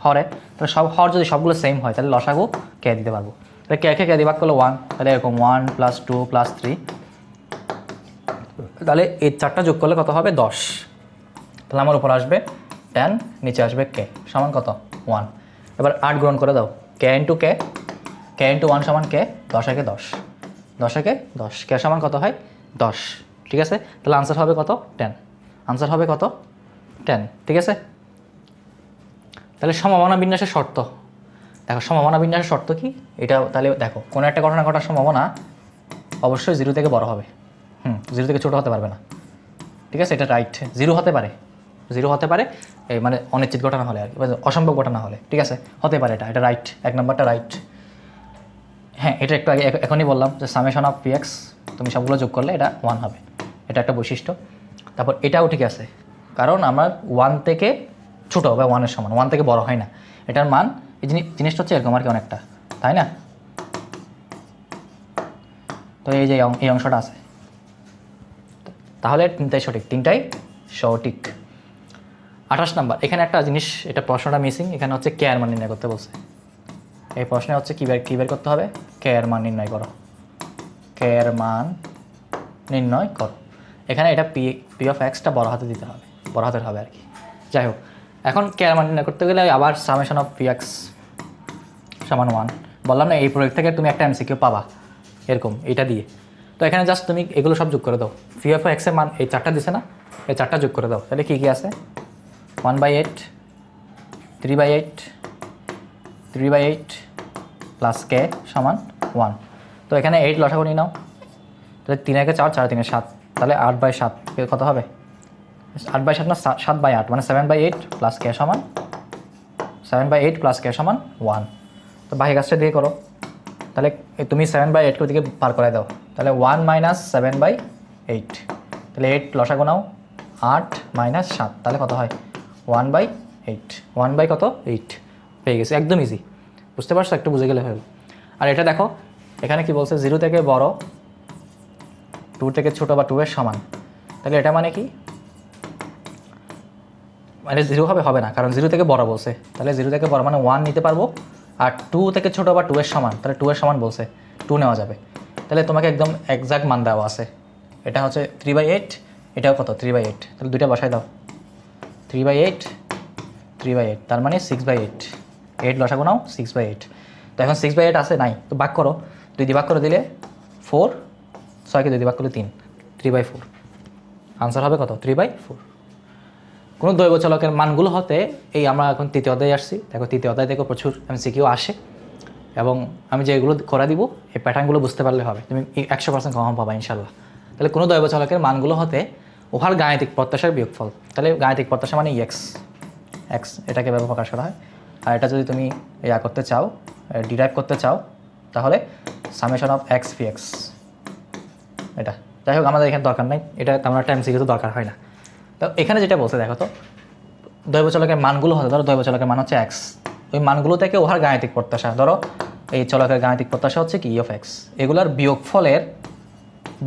হরে, তাহলে সব হর যদি সবগুলো সেম হয় তাহলে লসাগু কে দিতে পারবো। তাহলে কে দিবাক করলো 1, তাহলে এরকম 1 + 2 + 3, তাহলে এই 4টা যোগ করলে কত হবে 10। তাহলে আমার উপর আসবে 10, নিচে আসবে কে সমান কত 1। এবার 8 গ্রহণ করে দাও, কে ইন্টু কে, কে ইন্টু 1 সমান কে, 10 একে 10, 10 একে 10, কে সমান কত হয় 10। ঠিক আছে, তাহলে আনসার হবে কত 10, আনসার হবে কত 10। ঠিক আছে, তাহলে সম্ভাবনা বিন্যাসের শর্ত দেখো, সম্ভাবনা বিন্যাসের শর্ত কি এটা, তাহলে দেখো কোনো একটা ঘটনা ঘটার সম্ভাবনা অবশ্যই 0 থেকে বড় হবে, 0 থেকে ছোটো হতে পারবে না। ঠিক আছে, এটা রাইট। 0 হতে পারে, 0 হতে পারে, এই মানে অনিশ্চিত ঘটনা হলে আর কি, অসম্ভব ঘটনা হলে। ঠিক আছে, হতে পারে, এটা রাইট, 1 নম্বরটা রাইট। হ্যাঁ, এটা একটু আগে এখনই বললাম যে সামেশন অফ px তুমি সবগুলো যোগ করলে এটা 1 হবে, এটা একটা বৈশিষ্ট্য। তারপর এটাও ঠিক আছে, কারণ আমার 1 থেকে ছোটো বা 1-এর সমান, 1 থেকে বড় হয় না এটার মান। এই জিনিসটা হচ্ছে এরকম আর কি অনেকটা, তাই না? তো এই যে এই অংশটা আছে, তাহলে 3টাই সঠিক, 3টাই সঠিক। 28 নাম্বার, এখানে একটা জিনিস, এটা প্রশ্নটা মিসিং, এখানে হচ্ছে কে এর মান নির্ণয় করতে বলছে। এই প্রশ্নে হচ্ছে কী বের করতে হবে, কে এর মান নির্ণয় করো, কে এর মান নির্ণয় করো। এখানে এটা পি অফ এক্সটা বড় হাতে দিতে হবে, বড় হাতের হবে আর কি। যাই হোক, এখন কে এর মান নির্ণয় করতে গেলে আবার সামেশন অফ পি এক্স সমান 1 বললাম না, এই প্রয়োগ থেকে তুমি একটা এমসিকিউ পাবা এরকম এটা দিয়ে। তো এখানে জাস্ট তুমি এগুলো সব যোগ করে দাও, পি অফ এক্সের মান এই 4টা দিছে না, এই 4টা যোগ করে দাও, তাহলে কী কী আছে 1/8, 3/8, 3/8 প্লাস কে সমান 1। তো এখানে 8 লসাগু নিয়ে নাও, তাহলে 3 একে 4, 4 3 7, তাহলে 8/7 কত হবে 8/7 না 7/8, মানে 7/8 প্লাস কে সমান 7/8 প্লাস কে সমান 1। তো বাকি কাজটা দিয়ে করো, তাহলে তুমি 7/8 করে দিকে পার করে দাও, তাহলে 1 - 7/8, তাহলে 8 লসাগু নাও 8 - 7, তাহলে কত হয় 1/8, 1/8 পেয়ে গেছে, একদম ইজি। বুঝতে পারছো, একটু বুঝে গেলে হলো। আর এটা দেখো এখানে কি বলছে, 0 থেকে বড়, 2 থেকে ছোটো বা 2 এর সমান, তাহলে এটা মানে কি, মানে 0 হবে না, কারণ 0 থেকে বড় বলছে, তাহলে 0 থেকে বড় মানে 1 নিতে পারবো। আর 2 থেকে ছোটো বা 2 এর সমান, তাহলে 2 এর সমান বলছে, 2 নেওয়া যাবে। তাহলে তোমাকে একদম এক্সাক্ট মান দেওয়া আছে, এটা হচ্ছে 3/8, এটাও কত 3/8, তাহলে দুইটা বসায় দাও, 3/8, 3/8, তার মানে 6/8, 8 লসাগু নাও 6/8। তো এখন 6/8 আছে নাই, তো ভাগ করো, 2 দিয়ে ভাগ করে দিলে 4, 6কে 2 দিয়ে ভাগ করলে 3, 3/4, আনসার হবে কত 3/4। কোনো দৈব চলকের মানগুলো হতে, এই আমরা এখন 3য় অধ্যায়ে আসছি, দেখো 3য় অধ্যায় থেকে প্রচুর এমসিকিউ আসে, এবং আমি যেগুলো করে দিব এই প্যাটার্নগুলো বুঝতে পারলে হবে, তুমি 100% কম পাবা ইনশাল্লাহ। তাহলে কোনো দৈব চলকের মানগুলো হতে উহার গাণিতিক প্রত্যাশার বিয়োগফল, তাহলে গাণিতিক প্রত্যাশা মানে এক্স, এটাকে এভাবে প্রকাশ করা হয়। আর এটা যদি তুমি করতে চাও, ডিরাইভ করতে চাও, তাহলে summation of x P x, এটা। যাই হোক, আমাদের এখানে দরকার নাই, এটা তেমন একটা এমসিকিউ তো দরকার হয় না। তো এখানে যেটা বলছে দেখো তো, দৈব চলকের মানগুলো হতে, ধরো দৈব চলকের মান হচ্ছে এক্স, ওই মানগুলো থেকে উহার গাণিতিক প্রত্যাশা, ধরো এই চলকের গাণিতিক প্রত্যাশা হচ্ছে কি ই অফ এক্স, এগুলোর বিয়োগফলের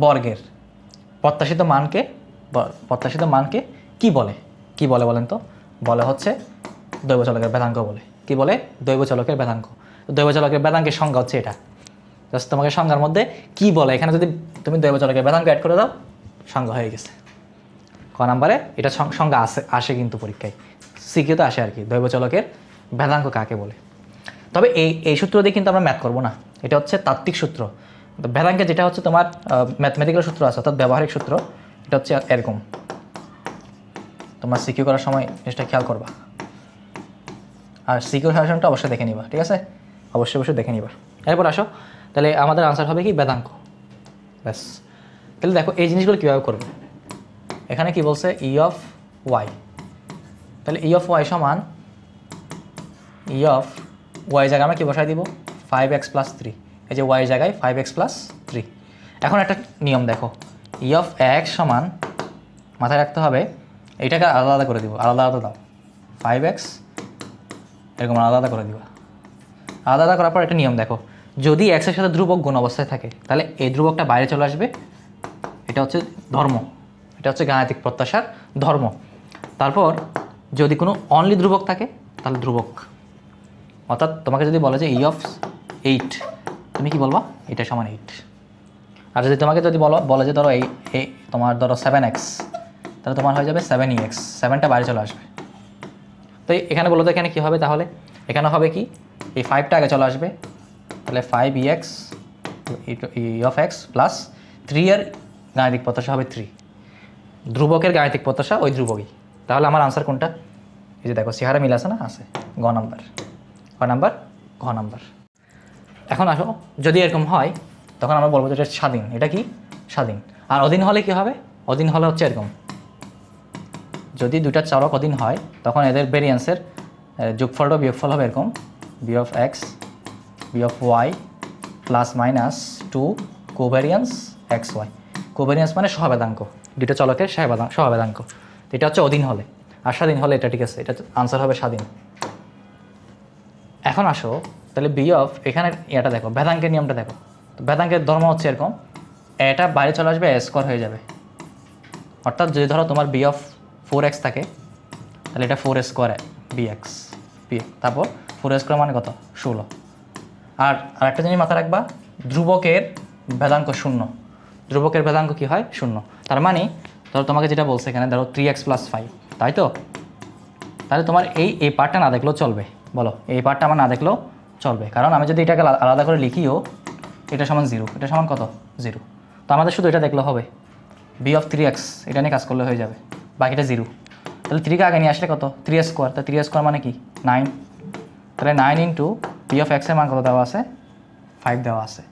বর্গের প্রত্যাশিত মানকে কি বলে বলেন তো, বলে হচ্ছে দৈব চলকের বেদাঙ্ক বলে। কি বলে, দৈব চলকের বেদাঙ্ক। দৈব চলকের বেদাঙ্কের সংজ্ঞা হচ্ছে এটা, জাস্ট তোমাকে সংজ্ঞার মধ্যে কি বলে, এখানে যদি তুমি দৈব চলকের বেদাঙ্ক অ্যাড করে দাও, সংজ্ঞা হয়ে গেছে। ক নাম্বারে এটা সংজ্ঞা আসে কিন্তু পরীক্ষায়, সিকিউতে আসে আর কি, দৈব চলকের বেদাঙ্ক কাকে বলে। তবে এই সূত্র দিয়ে কিন্তু আমরা ম্যাথ করবো না, এটা হচ্ছে তাত্ত্বিক সূত্র। বেদাঙ্কে যেটা হচ্ছে তোমার ম্যাথমেটিক্যাল সূত্র আছে, অর্থাৎ ব্যবহারিক সূত্র, এটা হচ্ছে এরকম। তোমার সিকিউ করার সময় জিনিসটা খেয়াল করবা, আর সিকিউ সাজেশনটা অবশ্যই দেখে নিবা, ঠিক আছে, অবশ্যই দেখে নিবা। এরপর আসো, তাহলে আমাদের আনসার হবে কি বেদাঙ্ক, ব্যাস। তাহলে দেখো এই জিনিসগুলো কীভাবে করবো, এখানে কি বলছে ই অফ ওয়াই, তাহলে ই অফ ওয়াই সমান ই অফ ওয়াই জায়গায় আমরা কী বসাই দিব 5x + 3, এই যে ওয়াই জায়গায় 5x + 3। এখন একটা নিয়ম দেখো, ই অফ এক্স সমান, মাথায় রাখতে হবে এইটাকে আলাদা করে দিব, আলাদা দাও 5x, এরকম আলাদা করে দিবা। আলাদা করার পর একটা নিয়ম দেখো, যদি এক্সের সাথে ধ্রুবক গুণ অবস্থায় থাকে, তাহলে এই ধ্রুবকটা বাইরে চলে আসবে, এটা হচ্ছে ধর্ম, এটা হচ্ছে গাণিতিক প্রত্যাশার ধর্ম। তারপর যদি কোনো অনলি ধ্রুবক থাকে তাহলে ধ্রুবক, অর্থাৎ তোমাকে যদি বলে যে E(8), তুমি কি বলবা? এটা সমান 8। আর যদি তোমাকে যদি বলে যে ধরো এই তোমার ধরো 7x, তাহলে তোমার হয়ে যাবে 7ex, 7টা বাইরে চলে আসবে। তো এখানে বলো তো এখানে কী হবে? তাহলে এখানে হবে কি, এই 5টা আগে চলে আসবে, তাহলে 5ex E(x) প্লাস 3 এর গাণিতিক প্রত্যাশা হবে 3, ধ্রুবকের গাণিতিক প্রত্যাশা ওই ধ্রুবকই। তাহলে আমার আনসার কোনটা? এই যে দেখো চেহারা মিল আছে না, আছে, ঘ নাম্বার। এখন আসো, যদি এরকম হয় তখন আমরা বলবো যে এটা স্বাধীন। এটা কি? স্বাধীন। আর অধীন হলে কি হবে? অধীন হলে হচ্ছে এরকম, যদি দুইটা চলক অধীন হয় তখন এদের ভেরিয়েন্সের যোগফলটা বিয়োগফল হবে এরকম, b(x) b(y) plus minus 2 কোভ্যারিয়েন্স xy। কোভ্যারিয়েন্স মানে সহবেদাঙ্ক, দুটো চলকের সহবেদাঙ্ক। এটা হচ্ছে অধীন হলে। আর স্বাধীন হলে এটা ঠিক আছে, এটা আনসার হবে স্বাধীন। এখন আসো তাহলে এখানে এটা দেখো, ভেদাঙ্কের নিয়মটা দেখো। ভেদাঙ্কের ধর্ম হচ্ছে এরকম, এটা বাইরে চলে আসবে স্কোয়ার হয়ে যাবে। অর্থাৎ যদি ধরো তোমার b(4x) থাকে তাহলে এটা 4 স্কোয়ার bx, তারপর 4 স্কোয়ার মানে কত? 16। আর একটা জিনিস মাথায় রাখবা, ধ্রুবকের ভেদাঙ্ক 0। ধ্রুবকের ভেদাঙ্ক কী হয়? 0। তার মানে ধরো তোমাকে যেটা বলছে এখানে, ধরো 3x + 5, তাই তো? তাহলে তোমার এই পার্টটা না দেখলেও চলবে। বলো, এই পার্টটা আমার না দেখলেও চলবে, কারণ আমি যদি এটাকে আলাদা করে লিখিও, এটা সমান 0, এটা সমান কত? 0। তো আমাদের শুধু এটা দেখলে হবে, b(3x) এটা নিয়ে কাজ করলে হয়ে যাবে, বাকিটা 0। তাহলে 3কে আগে নিয়ে আসলে কত? 3 স্কোয়ার। তা 3 স্কোয়ার মানে কি? 9। তাহলে 9 ইন্টু b(x) এর মান কত দেওয়া আছে? 5 দেওয়া আছে,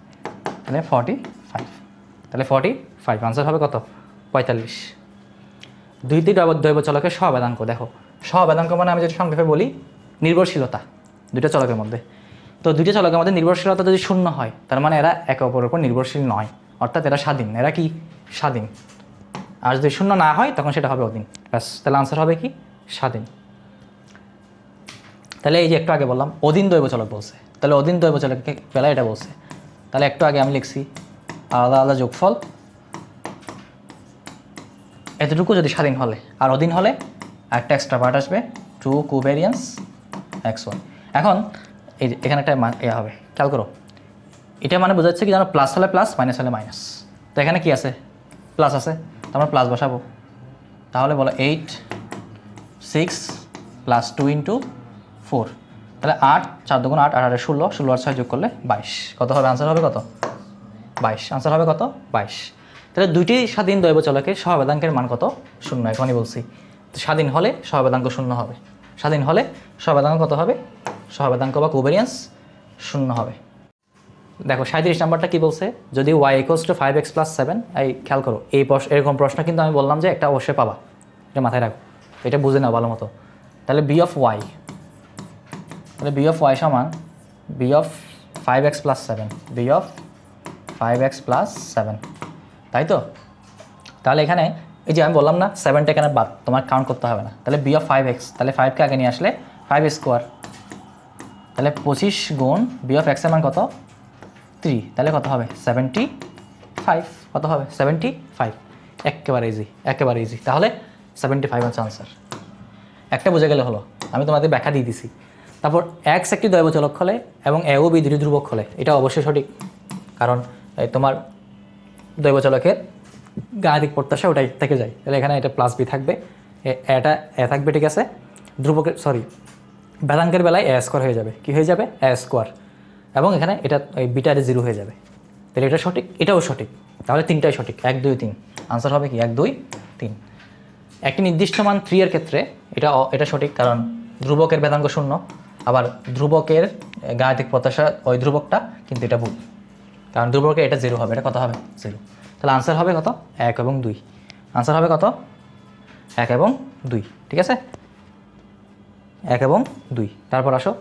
তাহলে 45। তাহলে 45 আনসার হবে কত? 45। দুইটি দৈব চলকের সহবেদাঙ্ক দেখো। সহবেদাঙ্ক মানে আমি যদি সংক্ষেপে বলি, নির্ভরশীলতা দুইটা চলকের মধ্যে। তো দুইটা চলকের মধ্যে নির্ভরশীলতা যদি 0 হয়, তার মানে এরা একে অপরের উপর নির্ভরশীল নয়, অর্থাৎ এরা স্বাধীন। এরা কি? স্বাধীন। আর যদি 0 না হয় তখন সেটা হবে অধীন। ব্যাস, তাহলে আনসার হবে কি? স্বাধীন। তাহলে এই যে একটু আগে বললাম অধীন দৈব চলক বলছে, তাহলে অধীন দৈব চলকের বেলায় এটা বলছে। তাহলে একটু আগে আমি লিখছি আলাদা আলাদা যোগফল, এতটুকু যদি স্বাধীন হলে। আর অধীন হলে একটা এক্সট্রা পার্ট আসবে, 2 কোভ্যারিয়েন্স xy। এখন এই যে এখানে একটা হবে, খেয়াল করো, এটা মানে বোঝাচ্ছে কি জানো? প্লাস হলে প্লাস, মাইনাস হলে মাইনাস। তো এখানে কি আছে? প্লাস আছে, তো আমরা প্লাস বসাবো। তাহলে বলো 8 6 প্লাস 2 ইন্টু 4, তাহলে 8 4 2 8, 8 8 16, 16 আর 6 যোগ করলে 22। কত হবে? আনসার হবে কত? 22। আনসার হবে কত? 22। তাহলে দুইটি স্বাধীন দৈব চলকের সহবেদাঙ্কের মান কত? 0। এখনই বলছি, তো স্বাধীন হলে সহবেদাঙ্ক 0 হবে। স্বাধীন হলে সহবেদাঙ্ক কত হবে? সহবেদাঙ্ক বা কোভ্যারিয়েন্স 0 হবে। দেখো 37 নাম্বারটা কি বলছে? যদি y = 5x + 7, এই খেয়াল করো, এরকম প্রশ্ন কিন্তু আমি বললাম যে একটা অবশ্যই পাবা, এটা মাথায় রাখো, এটা বুঝে নাও ভালো মতো। তাহলে b(y) তাহলে b(y) সমান b(5x + 7), b(5x + 7), তাই তো? তাহলে এখানে এই যে আমি বললাম না 7টা এখানে বাদ, তোমার কাউন্ট করতে হবে না। তাহলে b(5x), তাহলে 5কে আগে নিয়ে আসলে 5 স্কোয়ার, তাহলে 25 গুণ b(x) এর মান কত? 3, তাহলে কত হবে? 75। কত হবে? 75। একেবারে ইজি। তাহলে 75 হচ্ছে আনসার। একটা বুঝে গেলে হলো, আমি তোমাদের ব্যাখ্যা দিয়ে দিছি। তারপর x একটি দৈব চলক হলে এবং a ও b দুটি ধ্রুবক হলে, এটা অবশ্যই সঠিক, কারণ তোমার দৈব চলকের গাণিতিক প্রত্যাশা ওটাই থেকে যায়। তাহলে এখানে এটা প্লাস b থাকবে, এটা a থাকবে, ঠিক আছে? ধ্রুবকের ভেদাঙ্কের বেলায় a স্কোয়ার হয়ে যাবে। কি হয়ে যাবে? a square. এবং এখানে এটা বিটা 0 হয়ে যাবে। তাহলে এটা সঠিক, এটাও সঠিক। তাহলে 3টাই সঠিক, 1 2 3। আনসার হবে কি? 1 2 3। একটি নির্দিষ্ট মান 3 এর ক্ষেত্রে এটা সঠিক, কারণ ধ্রুবকের ভেদাঙ্ক 0, আবার ধ্রুবকের গাণিতিক প্রত্যাশা ওই ধ্রুবকটা, কিন্তু এটা ভুল, কারণ ধ্রুবকের এটা 0 হবে। এটা কত হবে? 0। তাহলে আনসার হবে কত? 1 এবং 2। আনসার হবে কত? 1 এবং 2, ঠিক আছে? 1 এবং 2। তারপর আসো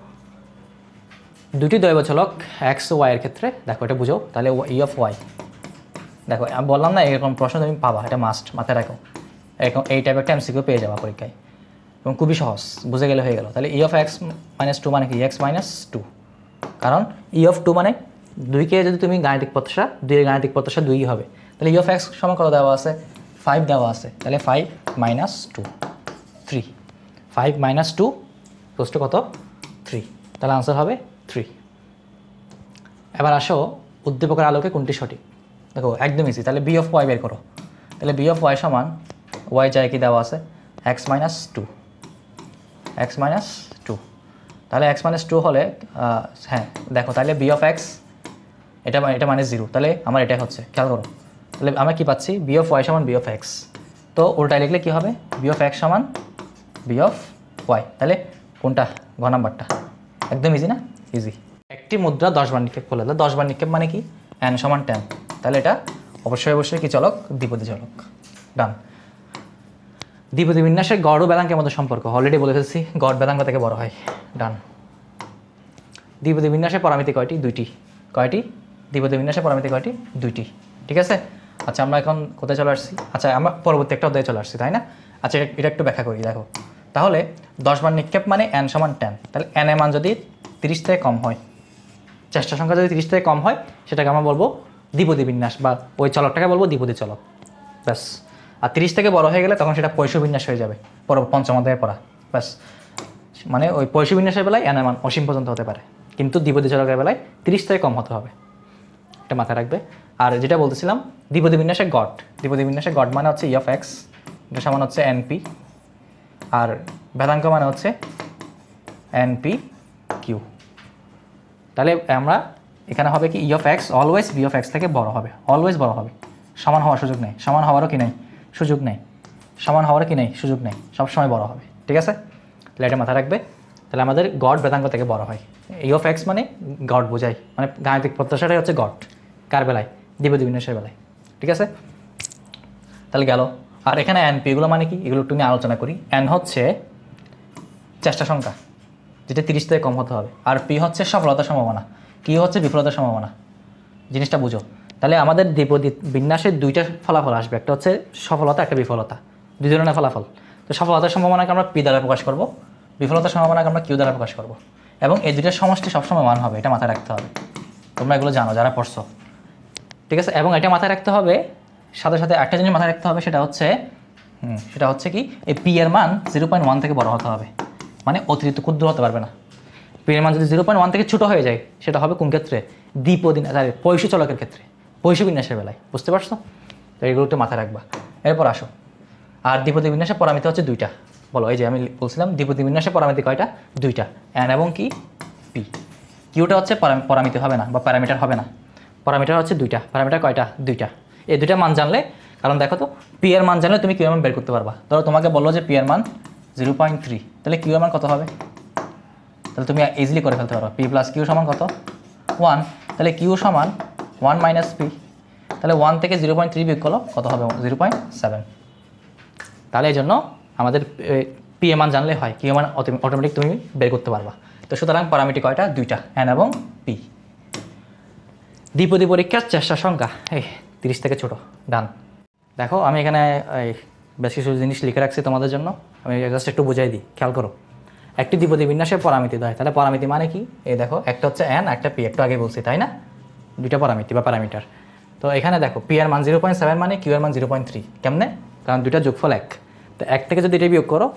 দুটি দৈব চলক x ও y এর ক্ষেত্রে, দেখো এটা বুঝো। তাহলে E(y), দেখো আমি বললাম না এরকম প্রশ্ন তুমি পাবা, এটা মাস্ট মাথায় রাখো। এরকম এই টাইপের একটা MCQ পেয়ে যাবা পরীক্ষায়, এবং খুবই সহজ, বুঝে গেলে হয়ে গেল। তাহলে E(x - 2) মানে কি? x - 2, কারণ E(2) মানে 2কে যদি তুমি গাণিতিক প্রত্যাশা, 2 এর গাণিতিক প্রত্যাশা 2ই হবে, তাহলে ই অফ এক্স সমান কত দেওয়া আছে 5 দেওয়া আছে, তাহলে 5 মাইনাস 2 3, 5 মাইনাস 2 ইকুয়ালস টু কত 3, তাহলে আনসার হবে 3। এবার আসো উদ্দীপকের আলোকে কোনটি সঠিক। দেখো একদম ইজি, তাহলে বি অফ ওয়াই বের করো। তাহলে বি অফ ওয়াই সমান ওয়াই যায় কি দেওয়া আছে এক্স মাইনাস 2, এক্স মাইনাস 2, তাহলে এক্স মাইনাস 2 হলে হ্যাঁ দেখো তাহলে বি অফ এক্স এটা মানে 0, তাহলে আমার এটাই হচ্ছে, খেয়াল করো। তাহলে আমরা কি পাচ্ছি বি অফ ওয়াই সমান বি অফ এক্স, তো উল্টায় লিখলে কী হবে বি অফ এক্স সমান বি অফ ওয়াই, তাহলে কোনটা ঘ নাম্বারটা, একদম ইজি না, ইজি। একটি মুদ্রা 10 বার নিক্ষেপ করলে, 10 বার নিক্ষেপ মানে কি n সমান 10, তাহলে এটা অবশ্যই কি চলক দ্বিপদী চলক, ডান। দ্বিপদী বিন্যাসের গড় ও বেদাঙ্কের মধ্যে সম্পর্ক অলরেডি বলে ফেলছি, গড় বেদাঙ্ক থেকে বড় হয়, ডান। দ্বিপদী বিন্যাসের পরামিতি কয়টি, দুইটি, কয়টি দ্বিপদী বিন্যাসের পরামিতি কয়টি, দুইটি, ঠিক আছে। আচ্ছা আমরা এখন কোথায় চলে আসছি, আচ্ছা আমরা পরবর্তী একটা অধ্যায়ে চলে আসছি তাই না। আচ্ছা এটা একটু ব্যাখ্যা করি, দেখো তাহলে 10 বার নিক্ষেপ মানে n সমান 10, তাহলে n এর মান যদি 30 থেকে কম হয়, চেষ্টা সংখ্যা যদি 30 থেকে কম হয় সেটাকে আমরা বলবো দ্বিপদী বিন্যাস, বা ওই চলকটাকে বলবো দ্বিপদী চলক, ব্যাস। আর 30 থেকে বড় হয়ে গেলে তখন সেটা পয়সু বিন্যাস হয়ে যাবে, পঞ্চম অধ্যায়ে পড়া, ব্যাস। মানে ওই পয়সু বিন্যাসের বেলায় n এর মান অসীম পর্যন্ত হতে পারে, কিন্তু দ্বিপদী চলকের বেলায় 30 থেকে কম হতে হবে, এটা মাথায় রাখবে। আর যেটা বলতেছিলাম দ্বিপদী বিন্যাসের গড়, দ্বিপদী বিন্যাসের গড় মানে হচ্ছে ই অফ এক্স, এটা সমান হচ্ছে এনপি, আর ভেদাঙ্ক মানে হচ্ছে এনপি কিউ। তাহলে আমরা এখানে হবে কি ই of x always be of x থেকে বড় হবে, অলওয়েজ বড় হবে, সমান হওয়ার সুযোগ নেই, সমান হওয়ারও কি নেই সুযোগ নেই, সমান হওয়ারও কি নেই সুযোগ নেই, সবসময় বড় হবে, ঠিক আছে। তাহলে এটা মাথায় রাখবে। তাহলে আমাদের গড় বেদাঙ্ক থেকে বড় হয়, ই অফ এক্স মানে গড় বোঝায়, মানে গাণিতিক প্রত্যাশাটাই হচ্ছে গড়, কার বেলায় দ্বিপদী বিন্যাসের বেলায়, ঠিক আছে। তাহলে গেল। আর এখানে এনপি এগুলো মানে কি, এগুলো একটু নিয়ে আলোচনা করি। এন হচ্ছে চেষ্টা সংখ্যা, যেটা 30 থেকে কম হতে হবে, আর পি হচ্ছে সফলতার সম্ভাবনা, কি হচ্ছে বিফলতার সম্ভাবনা, জিনিসটা বুঝো। তাহলে আমাদের দ্বিপদী বিন্যাসের দুইটা ফলাফল আসবে, একটা হচ্ছে সফলতা, একটা বিফলতা, দুই ধরনের ফলাফল। তো সফলতার সম্ভাবনাকে আমরা পি দ্বারা প্রকাশ করব, বিফলতার সম্ভাবনাকে আমরা কিউ দ্বারা প্রকাশ করব, এবং এই দুইটার সমষ্টি সবসময় মান হবে, এটা মাথায় রাখতে হবে। তোমরা এগুলো জানো যারা পড়ছো, ঠিক আছে। এবং এটা মাথায় রাখতে হবে, সাথে সাথে একটা জিনিস মাথায় রাখতে হবে, সেটা হচ্ছে কি এই পি এর মান 0.1 থেকে বড় হতে হবে, মানে অতিরিক্ত ক্ষুদ্র হতে পারবে না। পি এর মান যদি 0.1 থেকে ছোটো হয়ে যায় সেটা হবে কোন ক্ষেত্রে, দ্বিপদী পয়সু চলকের ক্ষেত্রে, পয়সু বিন্যাসের বেলায়, বুঝতে পারছো। তো এগুলো একটু মাথায় রাখবা। এরপর আসো, আর দ্বিপদী বিন্যাসের পরামিতি হচ্ছে দুইটা, বলো এই যে আমি বলছিলাম দ্বিপদী বিন্যাসের পরামিতি কয়টা, দুইটা, এন এবং কি পি। কিউটা হচ্ছে পরামিতি হবে না বা প্যারামিটার হবে না, প্যারামিটার হচ্ছে দুইটা, প্যারামিটার কয়টা, দুইটা। এই দুইটা মান জানলে, কারণ দেখো তো পি এর মান জানলে তুমি কিউ এর মান বের করতে পারবা। ধরো তোমাকে বললো যে পি এর মান 0.3, তাহলে কিউ এর মান কত হবে, তাহলে তুমি ইজিলি করে ফেলতে পারো, পি প্লাস কিউ সমান কত 1, তাহলে কিউ সমান 1 মাইনাস পি, তাহলে 1 থেকে 0.3 বিয়োগ করো কত হবে 0.7। তাহলে এই জন্য আমাদের পি এর মান জানলে হয়, কিউ এর মান অটোমেটিক তুমি বের করতে পারবা। তো সুতরাং প্যারামিটার কয়টা, দুইটা, এন এবং পি। দ্বিপদী পরীক্ষার চেষ্টা সংখ্যা এই 30 থেকে ছোটো, ডান। দেখো আমি এখানে বেশ কিছু জিনিস লিখে রাখছি তোমাদের জন্য, আমি জাস্ট একটু বুঝাই দিই, খেয়াল করো। একটি দ্বিপদী বিন্যাসের পরামিতি দেয়, তাহলে পরামিতি মানে কি, এই দেখো একটা হচ্ছে এন, একটা পি, একটু আগে বলছি তাই না, দুইটা পরামিতি বা প্যারামিটার। তো এখানে দেখো পি এর মান 0.7 মানে কিউ এর মান 0.3, কেমনে, কারণ দুইটা যোগফল 1, তো 1 থেকে যদি এটা বিয়োগ করো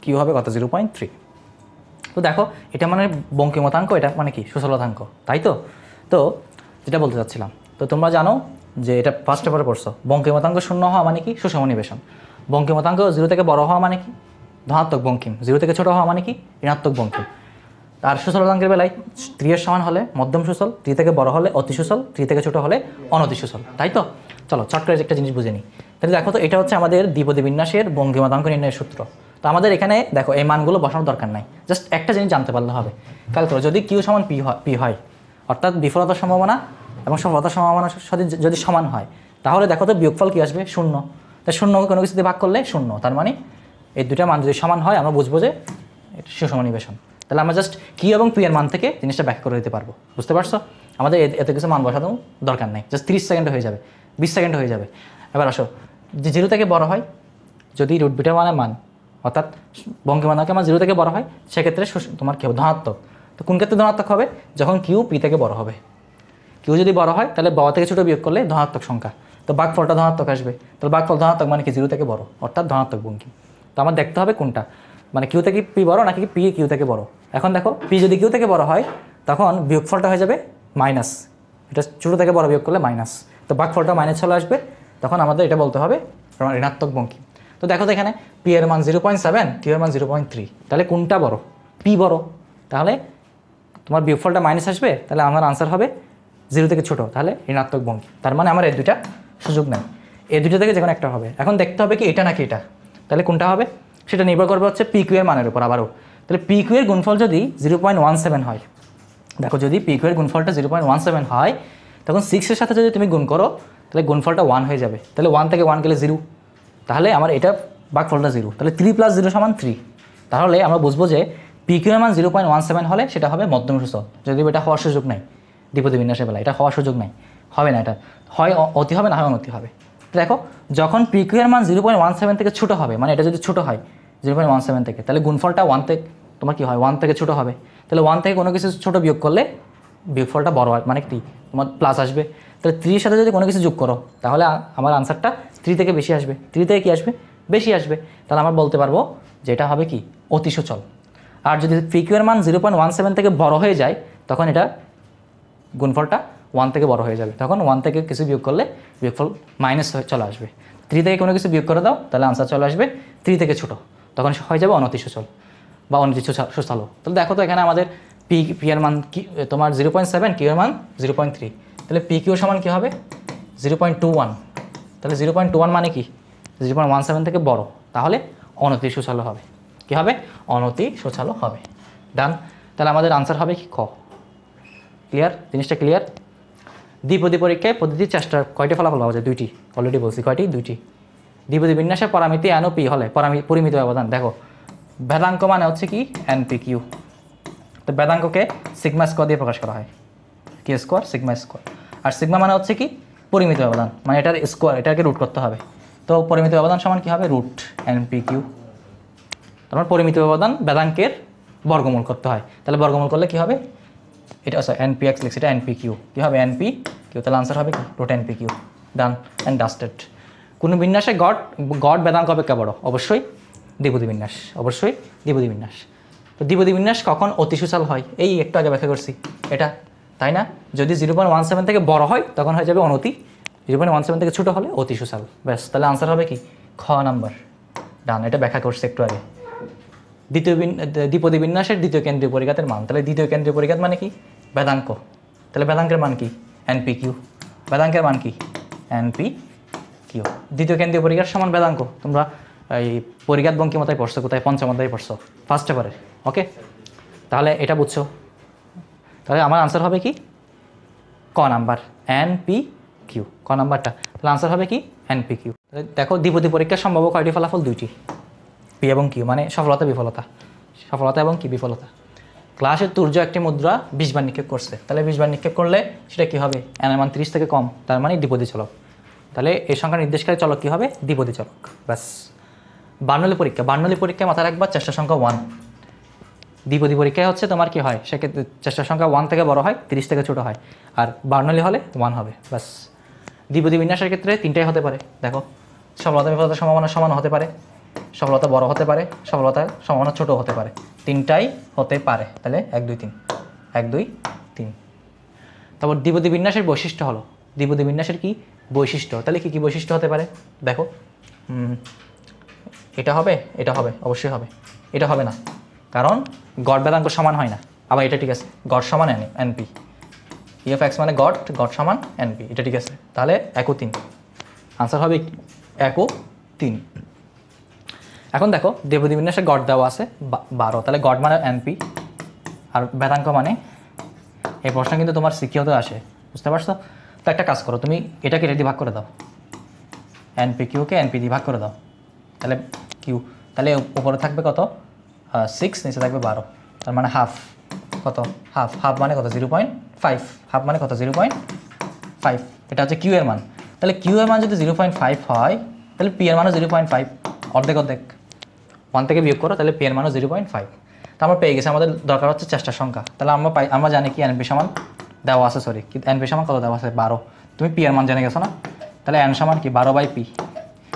কিউ হবে কত 0.3। তো দেখো এটা মানে বঙ্কিমতাঙ্ক, এটা মানে কি সুষলতাঙ্ক, তাই তো। তো যেটা বলতে চাচ্ছিলাম, তো তোমরা জানো যে এটা ফার্স্ট পেপারে পড়ছো, বঙ্কিমতাঙ্ক শূন্য হওয়া মানে কি সুষমনিবেশন, বঙ্কিমতাঙ্ক 0 থেকে বড় হওয়া মানে কি ধনাত্মক বঙ্কিম, 0 থেকে ছোটো হওয়া মানে কি ঋণাত্মক বঙ্কিম। আর সুষলতাঙ্কের বেলায় 3 এর সমান হলে মধ্যম সুষল, 3 থেকে বড় হলে অতি সুষল, 3 থেকে ছোটো হলে অনতি সুষল, তাই তো। চলো চট করে একটা জিনিস বুঝে নিই। তাহলে দেখো তো এটা হচ্ছে আমাদের দ্বিপদী বিন্যাসের বঙ্কিমতাঙ্ক নির্ণয়ের সূত্র। তো আমাদের এখানে দেখো এই মানগুলো বসানোর দরকার নাই, জাস্ট একটা জিনিস জানতে পারলে হবে। কাল করো যদি কিউ সমান পি হয়, অর্থাৎ বিফলতার সম্ভাবনা এবং সফলতার সম্ভাবনার সাথে যদি সমান হয়, তাহলে দেখো তো বিয়োগফল কী আসবে, শূন্য। তাই শূন্যকে কোনো কিছুতে ভাগ করলে শূন্য, তার মানে এই দুটা মান যদি সমান হয় আমরা বুঝবো যে এটা সুষমনিবেশন। তাহলে আমরা জাস্ট কিউ এবং পি এর মান থেকে জিনিসটা ব্যাখ্যা করে দিতে পারবো, বুঝতে পারছো। আমাদের এত কিছু মান বসাতেও দরকার নেই, জাস্ট 30 সেকেন্ডে হয়ে যাবে, 20 সেকেন্ডে হয়ে যাবে। এবার আসো, যে 0 থেকে বড় হয়, যদি রুট বিটা মানের মান অর্থাৎ বঙ্কিমতাঙ্কের মান 0 থেকে বড় হয়, সেক্ষেত্রে তোমার কেউ ধনাত্মক। তো কোন ক্ষেত্রে ধনাত্মক হবে, যখন কিউ পি থেকে বড় হবে। কিউ যদি বড় হয় তাহলে বড় থেকে ছোটো বিয়োগ করলে ধনাত্মক সংখ্যা, তো ভাগফলটা ধনাত্মক আসবে। তাহলে ভাগফল ধনাত্মক মানে কি 0 থেকে বড়, অর্থাৎ ধনাত্মক বঙ্কিম। তো আমার দেখতে হবে কোনটা, মানে কিউ থেকে পি বড় নাকি পি কিউ থেকে বড়। এখন দেখো পি যদি কিউ থেকে বড় হয় তখন বিয়োগফলটা হয়ে যাবে মাইনাস, এটা ছোটো থেকে বড় বিয়োগ করলে মাইনাস, তো ভাগফলটা মাইনাস চলে আসবে, তখন আমাদের এটা বলতে হবে ঋণাত্মক বঙ্কিম। তো দেখো তো এখানে পি এর মান 0.7, কিউ এর মান 0.3, তাহলে কোনটা বড়, পি বড়, তাহলে তোমার বিয়োগফলটা মাইনাস আসবে, তাহলে আমার আনসার হবে 0 থেকে ছোটো, তাহলে ঋণাত্মক বঙ্কিম। তার মানে আমার এই দুইটা সুযোগ নেই, এই দুটো থেকে যে কোনো একটা হবে। এখন দেখতে হবে কি এটা নাকি এটা, তাহলে কোনটা হবে সেটা নির্ভর করবে হচ্ছে পি কিউ এর মানের উপর আবারও। তাহলে পি কিউ এর গুণফল যদি 0.17 হয়, দেখো যদি পি কিউ এর গুণফলটা 0.17 হয় তখন 6 এর সাথে যদি তুমি গুণ করো তাহলে গুণফলটা 1 হয়ে যাবে, তাহলে 1 থেকে 1 গেলে 0, তাহলে আমার এটা ভাগফলটা 0, তাহলে 3 + 0 = 3। তাহলে আমরা বুঝবো যে পি কিউ এর মান 0.17 হলে সেটা হবে মধ্যম সূচক, যদি এটা হওয়ার সুযোগ নাই দ্বিপদী বিন্যাসের বেলা, এটা হওয়ার সুযোগ নাই, হবে না, এটা হয় অতি হবে না হয় অনতি হবে। দেখো যখন পি কিউ এর মান 0.17 থেকে ছোটো হবে, মানে এটা যদি ছোটো হয় 0.17 থেকে, তাহলে গুণফলটা 1 থেকে তোমার কী হয় 1 থেকে ছোটো হবে, তাহলে 1 থেকে কোনো কিছু ছোটো বিয়োগ করলে বিয়োগফলটা বড় হয়, মানে কি তোমার প্লাস আসবে। তাহলে 3 এর সাথে যদি কোনো কিছু যোগ করো তাহলে আমার আনসারটা 3 থেকে বেশি আসবে, 3 থেকে কী আসবে বেশি আসবে, তাহলে আমরা বলতে পারবো যে এটা হবে কি অতি সচল। আর যদি পি কিউ এর মান 0.17 থেকে বড় হয়ে যায় তখন এটা গুণফলটা 1 থেকে বড় হয়ে যাবে, তখন 1 থেকে কিছু বিয়োগ করলে বিয়োগফল মাইনাস চলে আসবে। 3 থেকে কোনো কিছু বিয়োগ করে দাও তাহলে আনসার চলে আসবে 3 থেকে ছোটো, তখন হয়ে যাবে অনতি সচল বা অনতি সুচালো। তাহলে দেখো তো এখানে আমাদের পি এর মান কি তোমার 0.7, কিউ এর মান 0.3, তাহলে পি কিউ সমান কী হবে 0.21, তাহলে 0.21 মানে কি 0.17 থেকে বড়, তাহলে অনতি সুচালো হবে, কী হবে অনতি সুচালো হবে। ডান, তাহলে আমাদের আনসার হবে কি খ। ক্লিয়ার, জিনিসটা ক্লিয়ার। দ্বিপদী পরীক্ষায় পদ্ধতির চেষ্টা কয়টি ফলাফল পাওয়া যায়, 2টি, অলরেডি বলছি কয়টি 2টি। দ্বিপদী বিন্যাসের পরামিতি এন ও পি হলে পরিমিত ব্যবধান, দেখো ভেদাঙ্ক মানে হচ্ছে কি এনপি কিউ, তো ভেদাঙ্ককে সিগমা স্কোয়ার দিয়ে প্রকাশ করা হয়, কি স্কোয়ার সিগমা স্কোয়ার, আর সিগমা মানে হচ্ছে কি পরিমিত ব্যবধান, মানে এটার স্কোয়ার, এটাকে রুট করতে হবে, তো পরিমিত ব্যবধান সমান কী হবে রুট এনপি কিউ। তারপর পরিমিত ব্যবধান ভেদাঙ্কের বর্গমূল করতে হয়, তাহলে বর্গমূল করলে কী হবে এটা এনপি এক্স লিখছি, এটা এনপি কিউ, কী হবে এনপি কিউ, তাহলে আনসার হবে কি root NP Q. Done and dusted. কোনো বিন্যাসে গড় বেদাঙ্ক অপেক্ষা বড়, অবশ্যই দ্বিপদী বিন্যাস, অবশ্যই দ্বিপদী বিন্যাস। তো দ্বিপদী বিন্যাস কখন অতি সুচাল হয়, এই একটু আগে ব্যাখ্যা করছি এটা, তাই না? যদি 0.17 থেকে বড় হয় তখন হয়ে যাবে অনতি, 0.17 থেকে ছোটো হলে অতি সুচাল, ব্যাস, তাহলে আনসার হবে কি খ নাম্বার। ডান, এটা ব্যাখ্যা করছে একটু আগে। দ্বিপদী বিন্যাসের দ্বিতীয় কেন্দ্রীয় পরিঘাতের মান, তাহলে দ্বিতীয় কেন্দ্রীয় পরিঘাত মানে কি বেদাঙ্ক, তাহলে বেদাঙ্কের মান কি এনপি কিউ, বেদাঙ্কের মান কি এনপি কিউ। দ্বিতীয় কেন্দ্রীয় পরিঘাত সমান বেদাঙ্ক, তোমরা এই পরিঘাত বঙ্কিমতায় পড়ছো, কোথায় পঞ্চম অধ্যায়ে পড়ছো ফার্স্ট পেপারে, ওকে, তাহলে এটা বুঝছো। তাহলে আমার আনসার হবে কি ক নাম্বার এনপি কিউ, ক নাম্বারটা, তাহলে আনসার হবে কি এনপি কিউ। দেখো দ্বিপদী পরীক্ষার সম্ভাব্য কয়টি ফলাফল, 2টি, পি এবং কিউ, মানে সফলতা বিফলতা, সফলতা এবং কি বিফলতা। ক্লাসের তুর্য একটি মুদ্রা 20 বার নিক্ষেপ করছে, তাহলে 20 বার নিক্ষেপ করলে সেটা কী হবে এন এর মান 30 থেকে কম, তার মানে দ্বিপদী চলক, তাহলে এই সংখ্যা নির্দেশকারী চলক কী হবে দ্বিপদী চলক, ব্যাস। বার্নৌলি পরীক্ষা, বার্নৌলি পরীক্ষায় মাথায় রাখবা চেষ্টা সংখ্যা 1, দ্বিপদী পরীক্ষায় হচ্ছে তোমার কী হয় সেক্ষেত্রে চেষ্টা সংখ্যা 1 থেকে বড় হয়, 30 থেকে ছোটো হয়, আর বার্নৌলি হলে 1 হবে, ব্যাস। দ্বিপদী বিন্যাসের ক্ষেত্রে 3টাই হতে পারে, দেখো সফলতা বিফলতার সম্ভাবনা সমান হতে পারে, সফলতা বড় হতে পারে, সফলতার সম্ভাবনা ছোটো হতে পারে, 3টাই হতে পারে, তাহলে 1 2 3, 1 2 3। তারপর দ্বিপদী বিন্যাসের বৈশিষ্ট্য হলো, দ্বিপদী বিন্যাসের কি বৈশিষ্ট্য, তাহলে কী কী বৈশিষ্ট্য হতে পারে দেখো, এটা হবে, এটা হবে, অবশ্যই হবে, এটা হবে না কারণ গড় বেদাঙ্ক সমান হয় না, আবার এটা ঠিক আছে গড় সমান এনপি, ইএফ এক্স মানে গড় সমান এনপি, এটা ঠিক আছে, তাহলে 1 ও 3, আনসার হবে 1 ও 3। এখন দেখো দ্বিপদী বিন্যাসে গড় দেওয়া আছে 12, তাহলে গড় মানে এনপি আর বেদাঙ্ক মানে, এই প্রশ্ন কিন্তু তোমার সিকিউতে আসে, বুঝতে পারছো? তো একটা কাজ করো, তুমি এটাকে এটা দিয়ে ভাগ করে দাও, এনপি কিউকে এনপি দিয়ে ভাগ করে দাও, তাহলে কিউ, তাহলে উপরে থাকবে কত 6, নিচে থাকবে 12, তার মানে হাফ, কত হাফ, হাফ মানে কত 0.5, হাফ মানে কত 0.5, এটা হচ্ছে কিউ এর মান, তাহলে কিউ এর মান যদি 0.5 হয় তাহলে পি এর মানও 0.5, অর্ধেক অর্ধেক, 1 থেকে বিয়োগ করো, তাহলে পি এর মানও 0.5, তো আমরা পেয়ে গেছি, আমাদের দরকার হচ্ছে চেষ্টার সংখ্যা, তাহলে আমরা জানি কি এনপি সমান দেওয়া আছে, সরি এনপি সমান কত দেওয়া আছে 12, তুমি পি এর মান জেনে গেছো না, তাহলে n সমান কি 12/p,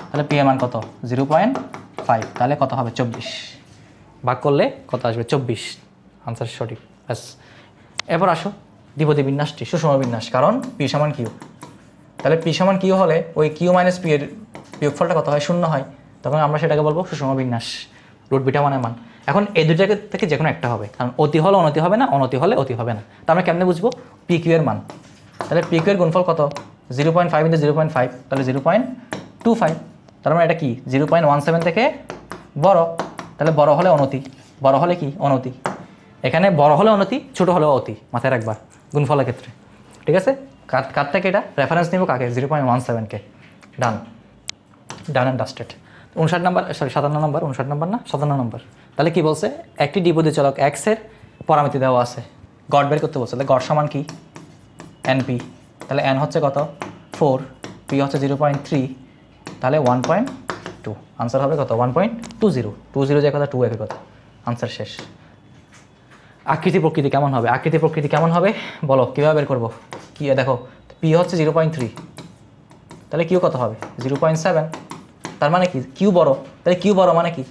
তাহলে p এর মান কত 0.5, তাহলে কত হবে 24, ভাগ করলে কত আসবে 24, আনসার সঠিক। ব্যাস। এরপর আসো দ্বিপদী বিন্যাসটি সুষম বিন্যাস, কারণ p সমান q, তাহলে p সমান q হলে ওই q মাইনাস p এর বিয়োগফলটা কত হয় 0 হয়, তখন আমরা সেটাকে বলবো সুষম বিন্যাস, রুট বিটা মানের মান। এখন এই দুই জায়গা থেকে যে কোনো একটা হবে, কারণ অতি হলে অনতি হবে না, অনতি হলে অতি হবে না। তো আমরা কেমনে বুঝবো pq এর মান? তাহলে pq এর গুণফল কত 0.5 × 0.5, তাহলে 0.25, তার মানে এটা কি 0.17 থেকে বড়, তাহলে বড় হলে অনতি, বড় হলে কি অনতি, এখানে বড় হলে অনতি, ছোট হলেও অতি, মাথায় রাখবা গুণফলের ক্ষেত্রে, ঠিক আছে। কার থেকে এটা রেফারেন্স নিব কাকে 0.17কে, done, done and dusted. 59 number, sorry 57 number, 59 number না 57 নম্বর। তাহলে কি বলছে, একটি দ্বিপদী চলক x এর পরামিতি দেওয়া আছে, গড় বের করতে বলছে, তাহলে গড় সমান কি np, তাহলে n হচ্ছে কত 4, p হচ্ছে 0.3, তাহলে 1.2, আনসার হবে কত 1.20, 20 যে কথা 2 এর কথা, আনসার শেষ। আকৃতি প্রকৃতি কেমন হবে, আকৃতি প্রকৃতি কেমন হবে বলো, কীভাবে বের করবো? কি দেখো p হচ্ছে 0.3, তাহলে q কত হবে 0.7, তার মানে কি q বড়, তাহলে q বড় মানে কি,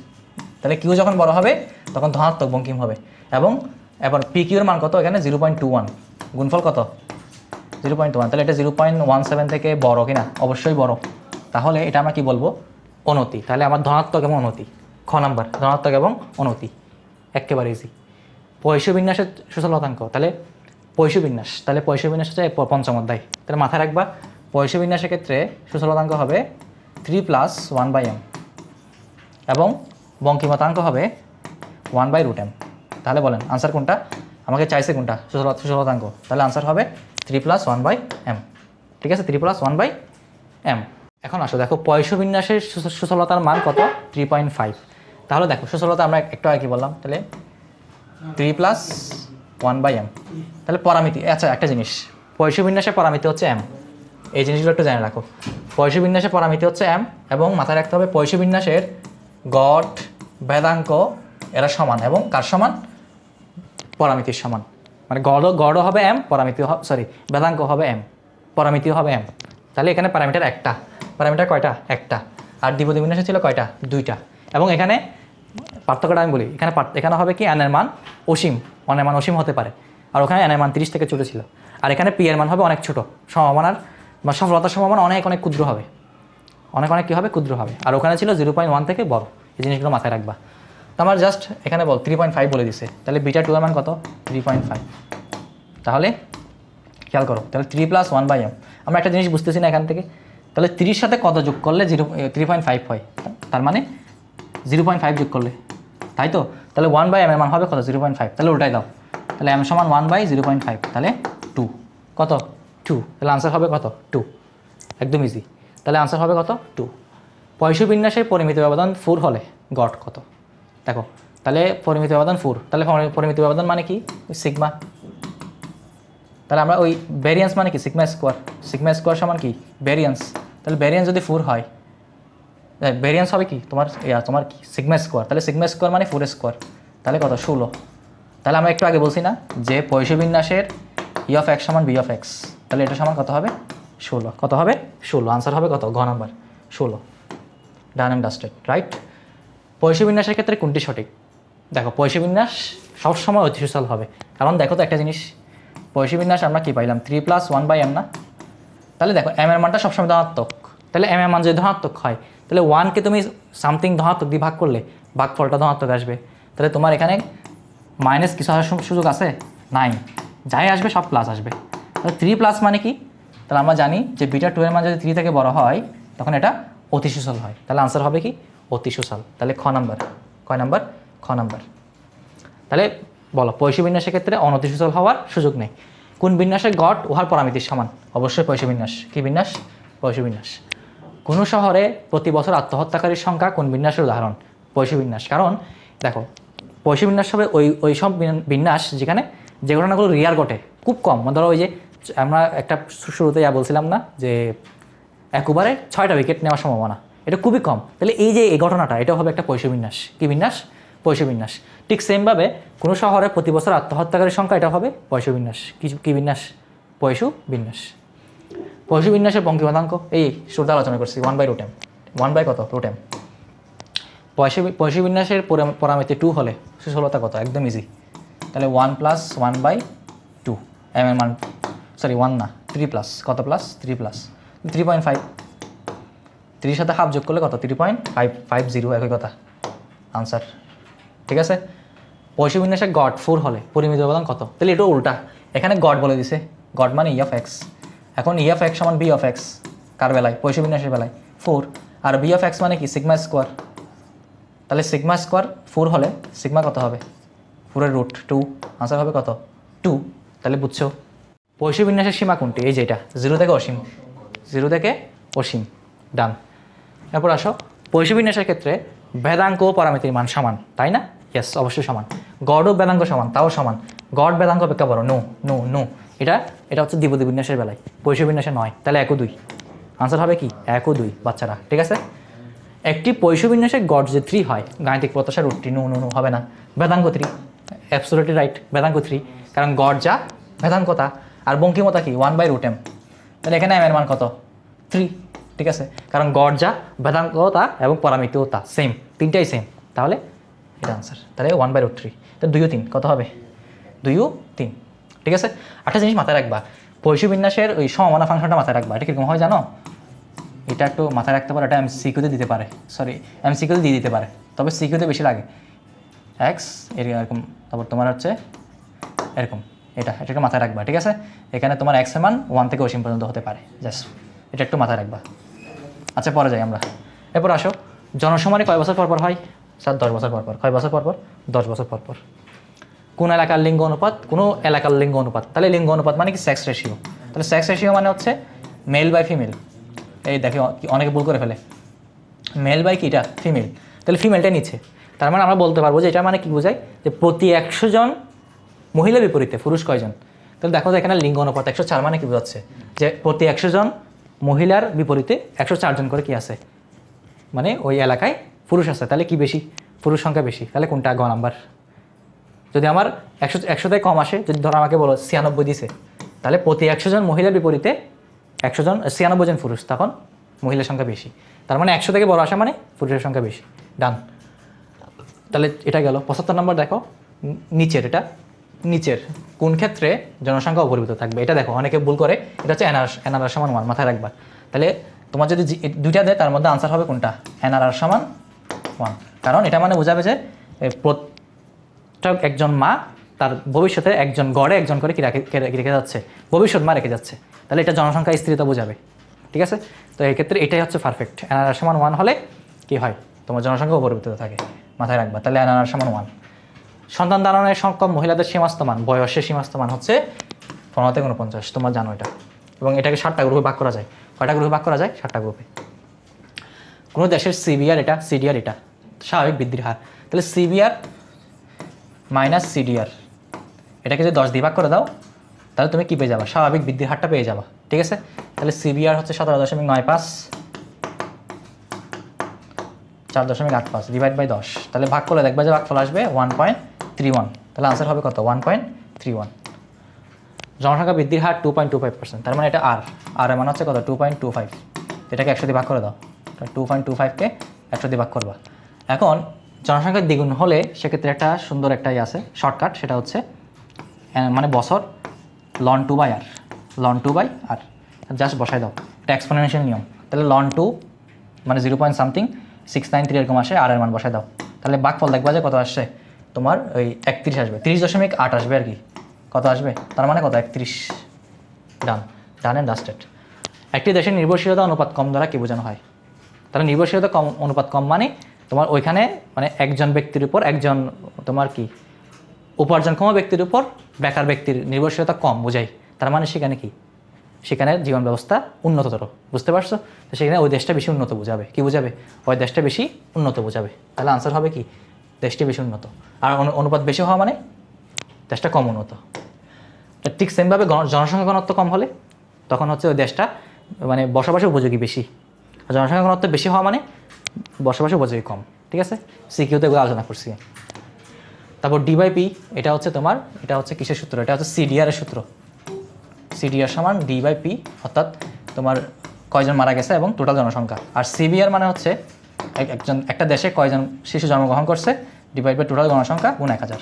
তাহলে q যখন বড় হবে তখন ধনাত্মক বঙ্কিম হবে, এবং এবার pq এর মান কত এখানে 0.21, গুণফল কত 0.1, তাহলে এটা 0.17 থেকে বড় কিনা, অবশ্যই বড়, তাহলে এটা আমরা কি বলবো অনতি, তাহলে আমার ধনাত্মক এবং অনতি, খ নাম্বার ধনাত্মক এবং অনতি, একেবারে ইজি। পয়সু বিন্যাসের সুচলতাঙ্ক, তাহলে পয়সু বিন্যাস, তাহলে পয়সু বিন্যাস হচ্ছে পঞ্চম অধ্যায়, তাহলে মাথায় রাখবা পয়সু বিন্যাসের ক্ষেত্রে সুচলতাঙ্ক হবে 3+1/m এবং বঙ্কিমতাঙ্ক হবে 1/√m। তাহলে বলেন আনসার কোনটা, আমাকে চাইছে কোনটা সুচলতাঙ্ক, তাহলে আনসার হবে 3+1/m, ঠিক আছে 3+1/m। এখন আসো দেখো পয়সু বিন্যাসের সুচলতার মান কত 3.5, তাহলে দেখো সুচলতা আমরা একটু আগে কি বললাম, তাহলে 3+1/m, তাহলে পরামিতি, আচ্ছা একটা জিনিস, পয়সু বিন্যাসের পরামিতি হচ্ছে m, এই জিনিসগুলো একটু জেনে রাখো, পয়সু বিন্যাসের পরামিতি হচ্ছে m, এবং মাথায় রাখতে হবে পয়সু বিন্যাসের গড় ভেদাঙ্ক এরা সমান, এবং কার সমান পরামিতির সমান, মানে গড়ও হবে m, পরামিতি সরি ভেদাঙ্ক হবে m, পরামিতিও হবে m, তাহলে এখানে প্যারামিটার একটা, প্যারামিটার কয়টা একটা, আর দ্বিপদী বিন্যাসে ছিল কয়টা দুইটা, এবং এখানে পার্থক্যটা আমি বলি, এখানে হবে কি n এর মান অসীম, n এর মান অসীম হতে পারে, আর ওখানে n এর মান 30 থেকে ছোটো ছিল, আর এখানে p এর মান হবে অনেক ছোট, সম্ভাবনার বা সফলতার সম্ভাবনা অনেক অনেক ক্ষুদ্র হবে, অনেক অনেক কী হবে ক্ষুদ্র হবে, আর ওখানে ছিল 0.1 থেকে বড়, এই জিনিসগুলো মাথায় রাখবা। তো আমার জাস্ট এখানে বল 3.5 বলে দিছে, তাহলে বিটা 2 এর মান কত 3.5, তাহলে খেয়াল করো, তাহলে 3+1/m, আমরা একটা জিনিস বুঝতেছি না এখান থেকে, তাহলে 30 সাথে কত যোগ করলে 3.5 হয়, তার মানে 0.5 যোগ করলে, তাই তো, তাহলে 1/m এর মান হবে কত 0.5, তাহলে ওটাই দাও, তাহলে m সমান 1/0.5, তাহলে 2, কত 2, তাহলে আনসার হবে কত 2, একদম ইজি, তাহলে আনসার হবে কত 2। পয়সু বিন্যাসের পরিমিত ব্যবধান 4 হলে গড় কত, দেখো তাহলে পরিমিত ব্যবধান 4, তাহলে পরিমিত ব্যবধান মানে কি সিগমা, তাহলে আমরা ওই ভ্যারিয়েন্স মানে কি সিগমা স্কোয়ার সমান কি ভ্যারিয়েন্স, তাহলে ভ্যারিয়েন্স যদি 4 হয়, ভ্যারিয়েন্স হবে কি তোমার কি সিগমা স্কোয়ার, তাহলে সিগমা স্কোয়ার মানে 4 স্কোয়ার, তাহলে কত 16, তাহলে আমরা একটু আগে বলছি না যে পয়সু বিন্যাসের ই অফ এক্স সমান বি অফ এক্স, তাহলে এটা সমান কত হবে 16, কত হবে 16, আনসার হবে কত ঘ number 16, done and dusted, right. পয়সু বিন্যাসের ক্ষেত্রে কোনটি সঠিক, দেখো পয়সু বিন্যাস সবসময় অতি সুচল হবে, কারণ দেখো তো একটা জিনিস, পয়সু বিন্যাস আমরা কি পাইলাম 3+1/m না, তাহলে দেখো m এর মানটা সবসময় ধনাত্মক, তাহলে m এর মান যদি ধনাত্মক হয়, তাহলে 1কে তুমি সামথিং ধনাত্মক দিয়ে ভাগ করলে ভাগফলটা ধনাত্মক আসবে, তাহলে তোমার এখানে মাইনাস কিছু আসার সুযোগ আছে নাই, যাই আসবে সব প্লাস আসবে, তাহলে 3+ মানে কি, তাহলে আমরা জানি যে বিটা 2 এর মান যদি 3 থেকে বড় হয় তখন এটা অতি সুচল হয়, তাহলে আনসার হবে কি অতি সুচল, তাহলে খ নাম্বার, কয় নাম্বার খ নাম্বার। তাহলে বলো পয়সু বিন্যাসের ক্ষেত্রে অনতি সুচল হওয়ার সুযোগ নেই, কোন বিন্যাসের গড় উহার পরামিতির সমান, অবশ্যই পয়সু বিন্যাস, কি বিন্যাস পয়সু বিন্যাস। কোন শহরে প্রতি বছর আত্মহত্যাকারীর সংখ্যা কোন বিন্যাসের উদাহরণ, পয়সু বিন্যাস, কারণ দেখো পয়সু বিন্যাস হবে ওই সব বিন্যাস যেখানে যে ঘটনাগুলো রিয়ার ঘটে খুব কম, ধরো ওই যে আমরা একটা শুরুতে বলছিলাম না যে একবারে 6টা উইকেট নেওয়ার সম্ভাবনা, এটা খুবই কম, তাহলে এই যে এই ঘটনাটা এটা হবে একটা পয়সু বিন্যাস, কি বিন্যাস পয়সু বিন্যাস। ঠিক সেমভাবে কোনো শহরে প্রতি বছর আত্মহত্যাকারীর সংখ্যা এটা হবে পয়সু বিন্যাস, কি বিন্যাস পয়সু বিন্যাস। পয়সী বিন্যাসের বঙ্কিমতাঙ্ক এই শুরুতে আলোচনা করছি 1/√m 1 বাই কত √m। পয়সী বিন্যাসের পরামিতি 2 হলে সুষলতা কত? একদম ইজি। তাহলে 1 + 1/2 m এর মান, সরি 1 না 3 প্লাস, কত প্লাস? 3 প্লাস 3.5, 3 সাথে হাফ যোগ করলে কত? 3.550, একই কথা আনসার। ঠিক আছে। পয়সী বিন্যাসে গড 4 হলে পরিমিত উপাদান কত? তাহলে এটা উল্টা, এখানে গড বলে দিছে, গড মানে ই অফ এক্স। এখন ই অফ এক্স সমান বি অফ এক্স কার বেলায়? পয়সী বিন্যাসের বেলায় 4, আর বি অফ এক্স মানে কি? Sigma square. তাহলে সিগমা স্কোয়ার 4 হলে সিগমা কত হবে? 4 এর √2, আনসার হবে কত? 2। তাহলে বুঝছো পয়সী বিন্যাসের সীমা কোনটি? এই যেটা 0 থেকে অসীম, 0 থেকে অসীম, ডান। এরপর আসো, পয়সী বিন্যাসের ক্ষেত্রে বেদাঙ্ক ও পরামিতির মান সমান, তাই না? ইয়েস, অবশ্যই সমান। গড় ও বেদাঙ্ক সমান, তাও সমান। গড় বেদাঙ্ক অপেক্ষা বড়, নো নো নো। এটা হচ্ছে দ্বিপদী বিন্যাসের বেলায়, পয়সী বিন্যাসে নয়। তাহলে 1 ও 2, আনসার হবে কি? 1 ও 2 বাচ্চারা। ঠিক আছে। একটি পয়সী বিন্যাসে গড় যে 3 হয়, গাণিতিক প্রত্যাশা √3, নো নো নো, হবে না। বেদাঙ্ক 3, অ্যাবসলিউটলি রাইট, বেদাঙ্ক 3, কারণ গড় যা বেদাঙ্কতা, আর বঙ্কিমতা কি? 1/√m। তাহলে এখানে m এর মান কত? 3। ঠিক আছে, কারণ গড় যা বেদাঙ্কতা এবং পরামিতিও তা সেম, তিনটাই সেম। তাহলে এটা আনসার। তাহলে 1/√3, তাহলে 2 ও 3 কত হবে? 2 ও 3। ঠিক আছে। একটা জিনিস মাথায় রাখবা, পয়সী বিন্যাসের ওই সমমানা ফাংশনটা মাথায় রাখবা। এটা কীরকম হয় জানো? এটা একটু মাথায় রাখতে পারে, এটা এমসিকিউতে দিতে পারে, সরি এমসিকিউতে দিয়ে দিতে পারে, তবে সিকিউতে বেশি লাগে। এক্স এরকম, তারপর তোমার হচ্ছে এরকম, এটা একটু মাথায় রাখবা। ঠিক আছে। এখানে তোমার এক্স এর মান 1 থেকে অসীম পর্যন্ত হতে পারে, জাস্ট এটা একটু মাথায় রাখবা। আচ্ছা, পরে যাই আমরা। এরপর আসো, জনসমানি কয় বছর পর পর হয়? স্যার 10 বছর পর পর। কয় বছর পর পর? 10 বছর পর পর। কোন এলাকার লিঙ্গ অনুপাত? কোনো এলাকার লিঙ্গ অনুপাত। তাহলে লিঙ্গ অনুপাত মানে কি? Sex ratio. তাহলে সেক্স রেশিও মানে হচ্ছে মেল বাই ফিমেল। এই দেখে অনেকে ভুল করে ফেলে, মেল বাই কি? এটা ফিমেল। তাহলে ফিমেলটা নিচ্ছে, তার মানে আমরা বলতে পারবো যে এটা মানে কি বোঝায়? যে প্রতি 100 জন মহিলা বিপরীতে পুরুষ কয়জন? তাহলে দেখো তো এখানে লিঙ্গ অনুপাত 104 মানে কি বোঝাচ্ছে? যে প্রতি 100 জন মহিলার বিপরীতে 104 জন করে কি আছে, মানে ওই এলাকায় পুরুষ আছে। তাহলে কি বেশি? পুরুষ সংখ্যা বেশি। তাহলে কোনটা গ নাম্বার? যদি আমার 100 কম আসে, যদি ধরো আমাকে বলো 96 দিছে, তাহলে প্রতি 100 জন মহিলার বিপরীতে 100 জন 96 জন পুরুষ, তখন মহিলার সংখ্যা বেশি। তার মানে 100 থেকে বড় আসা মানে পুরুষের সংখ্যা বেশি, ডান। তাহলে এটা গেল। 75 নম্বর দেখো, নিচের, এটা নিচের কোন ক্ষেত্রে জনসংখ্যা অপরিবর্তিত থাকবে? এটা দেখো অনেকে ভুল করে, এটা হচ্ছে এনআরআর সমান 1, মাথায় রাখবা। তাহলে তোমার যদি দুইটা দেয়, তার মধ্যে আনসার হবে কোনটা? এনআরআর সমান 1, কারণ এটা মানে বোঝাবে যে প্রত্যেক একজন মা তার ভবিষ্যতে একজন গড়ে একজন করে কি রেখে যাচ্ছে, ভবিষ্যৎ মা রেখে যাচ্ছে। তাহলে এটা জনসংখ্যা স্থিরতা বোঝাবে। ঠিক আছে। তো এই ক্ষেত্রে এটাই হচ্ছে পারফেক্ট। এনআরআর সমান 1 হলে কি হয়? তোমার জনসংখ্যা অপরিবর্তিত থাকে, মাথায় রাখবা। তাহলে এনআরআর সমান 1। সন্তান ধারণের সক্ষম মহিলাদের সীমাস্ত মান, বয়সের সীমাস্ত মান হচ্ছে 15 থেকে 49, তোমরা জানো এটা। এবং এটাকে 7টা গ্রুপে ভাগ করা যায়। কয়টা গ্রুপে ভাগ করা যায়? 7টা গ্রুপে। কোনো দেশের সিবিআর এটা, সিডিআর এটা স্বাভাবিক বৃদ্ধির হার। তাহলে সিবিআর মাইনাস সিডিআর, এটাকে যদি 10 দিয়ে ভাগ করে দাও, তাহলে তুমি কী পেয়ে যাবা? স্বাভাবিক বৃদ্ধির হারটা পেয়ে যাবা। ঠিক আছে। তাহলে সিবিআর হচ্ছে 17.95, 4.85 ডিভাইড বাই 10। তাহলে ভাগ করলে দেখবা যে ভাগফল আসবে 1.31। তাহলে আনসার হবে কত? 1.31। জনসংখ্যা বৃদ্ধির হার 2.25%। তার মানে এটা আর এর মান হচ্ছে কত? 2.25। এটাকে 100 দিয়ে ভাগ করে দাও। 2.25কে 100 দিয়ে ভাগ করবা। এখন জনসংখ্যার দ্বিগুণ হলে সেক্ষেত্রে একটা সুন্দর একটাই আছে শর্টকাট, সেটা হচ্ছে মানে বছর ln 2/r, ln 2/r just বসাই দাও। এটা এক্সপোনেনশিয়াল নিয়ম। তাহলে ln 2 মানে 0.693 এরকম আসে, আর এর মান বসাই দাও। তাহলে ভাগফল দেখবা যে কত আসছে তোমার? ওই 31 আসবে, 30.8 আসবে আর কি। কত আসবে? তার মানে কত? 31। ডান, ডান অ্যান্ড ডাস্টেড। একটি দেশের নির্ভরশীলতা অনুপাত কম দ্বারা কি বোঝানো হয়? তাহলে নির্ভরশীলতা কম, অনুপাত কম মানে তোমার ওইখানে মানে একজন ব্যক্তির উপর একজন তোমার কি উপার্জনক্ষম ব্যক্তির উপর বেকার ব্যক্তির নির্ভরশীলতা কম বোঝাই। তার মানে সেখানে কি? সেখানে জীবন ব্যবস্থা উন্নততর, বুঝতে পারছো? তো সেখানে ওই দেশটা বেশি উন্নত বোঝাবে। কি বোঝাবে? ওই দেশটা বেশি উন্নত বোঝাবে। তাহলে আনসার হবে কি? দেশটি বেশি উন্নত। আর অনুপাত বেশি হওয়া মানে দেশটা কম উন্নত। ঠিক সেমভাবে জনসংখ্যা ঘনত্ব কম হলে তখন হচ্ছে ওই দেশটা মানে বসবাসের উপযোগী বেশি। আর জনসংখ্যা ঘনত্ব বেশি হওয়া মানে বসবাসের উপযোগী কম। ঠিক আছে। সিকিউতে এগুলো আলোচনা করছি। তারপর ডি/পি, এটা হচ্ছে তোমার, এটা হচ্ছে কিসের সূত্র? এটা হচ্ছে সিডিআর এর সূত্র। সিডিআর সমান ডি/পি, অর্থাৎ তোমার কয়জন মারা গেছে এবং টোটাল জনসংখ্যা। আর সিভিআর মানে হচ্ছে একটা দেশে কয়জন শিশু জন্মগ্রহণ করছে ডিভাইড বাই টোটাল জনসংখ্যা গুণ 1000।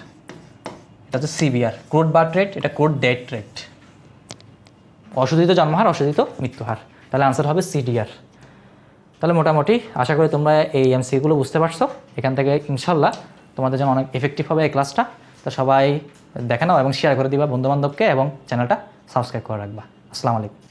এটা হচ্ছে সিভিআর। ক্রুড বার্থ রেট, এটা ক্রুড ডেথ রেট, অশোধিত জন্মহার, অশোধিত মৃত্যুহার। তাহলে আনসার হবে সিডিআর। তাহলে মোটামুটি আশা করি তোমরা এই এমসিগুলো বুঝতে পারছো। এখান থেকে ইনশাল্লাহ তোমাদের জন্য অনেক এফেক্টিভ হবে এই ক্লাসটা। তো সবাই দেখে নাও এবং শেয়ার করে দিবা বন্ধুবান্ধবকে এবং চ্যানেলটা সাবস্ক্রাইব করে রাখবা। আসসালামু আলাইকুম।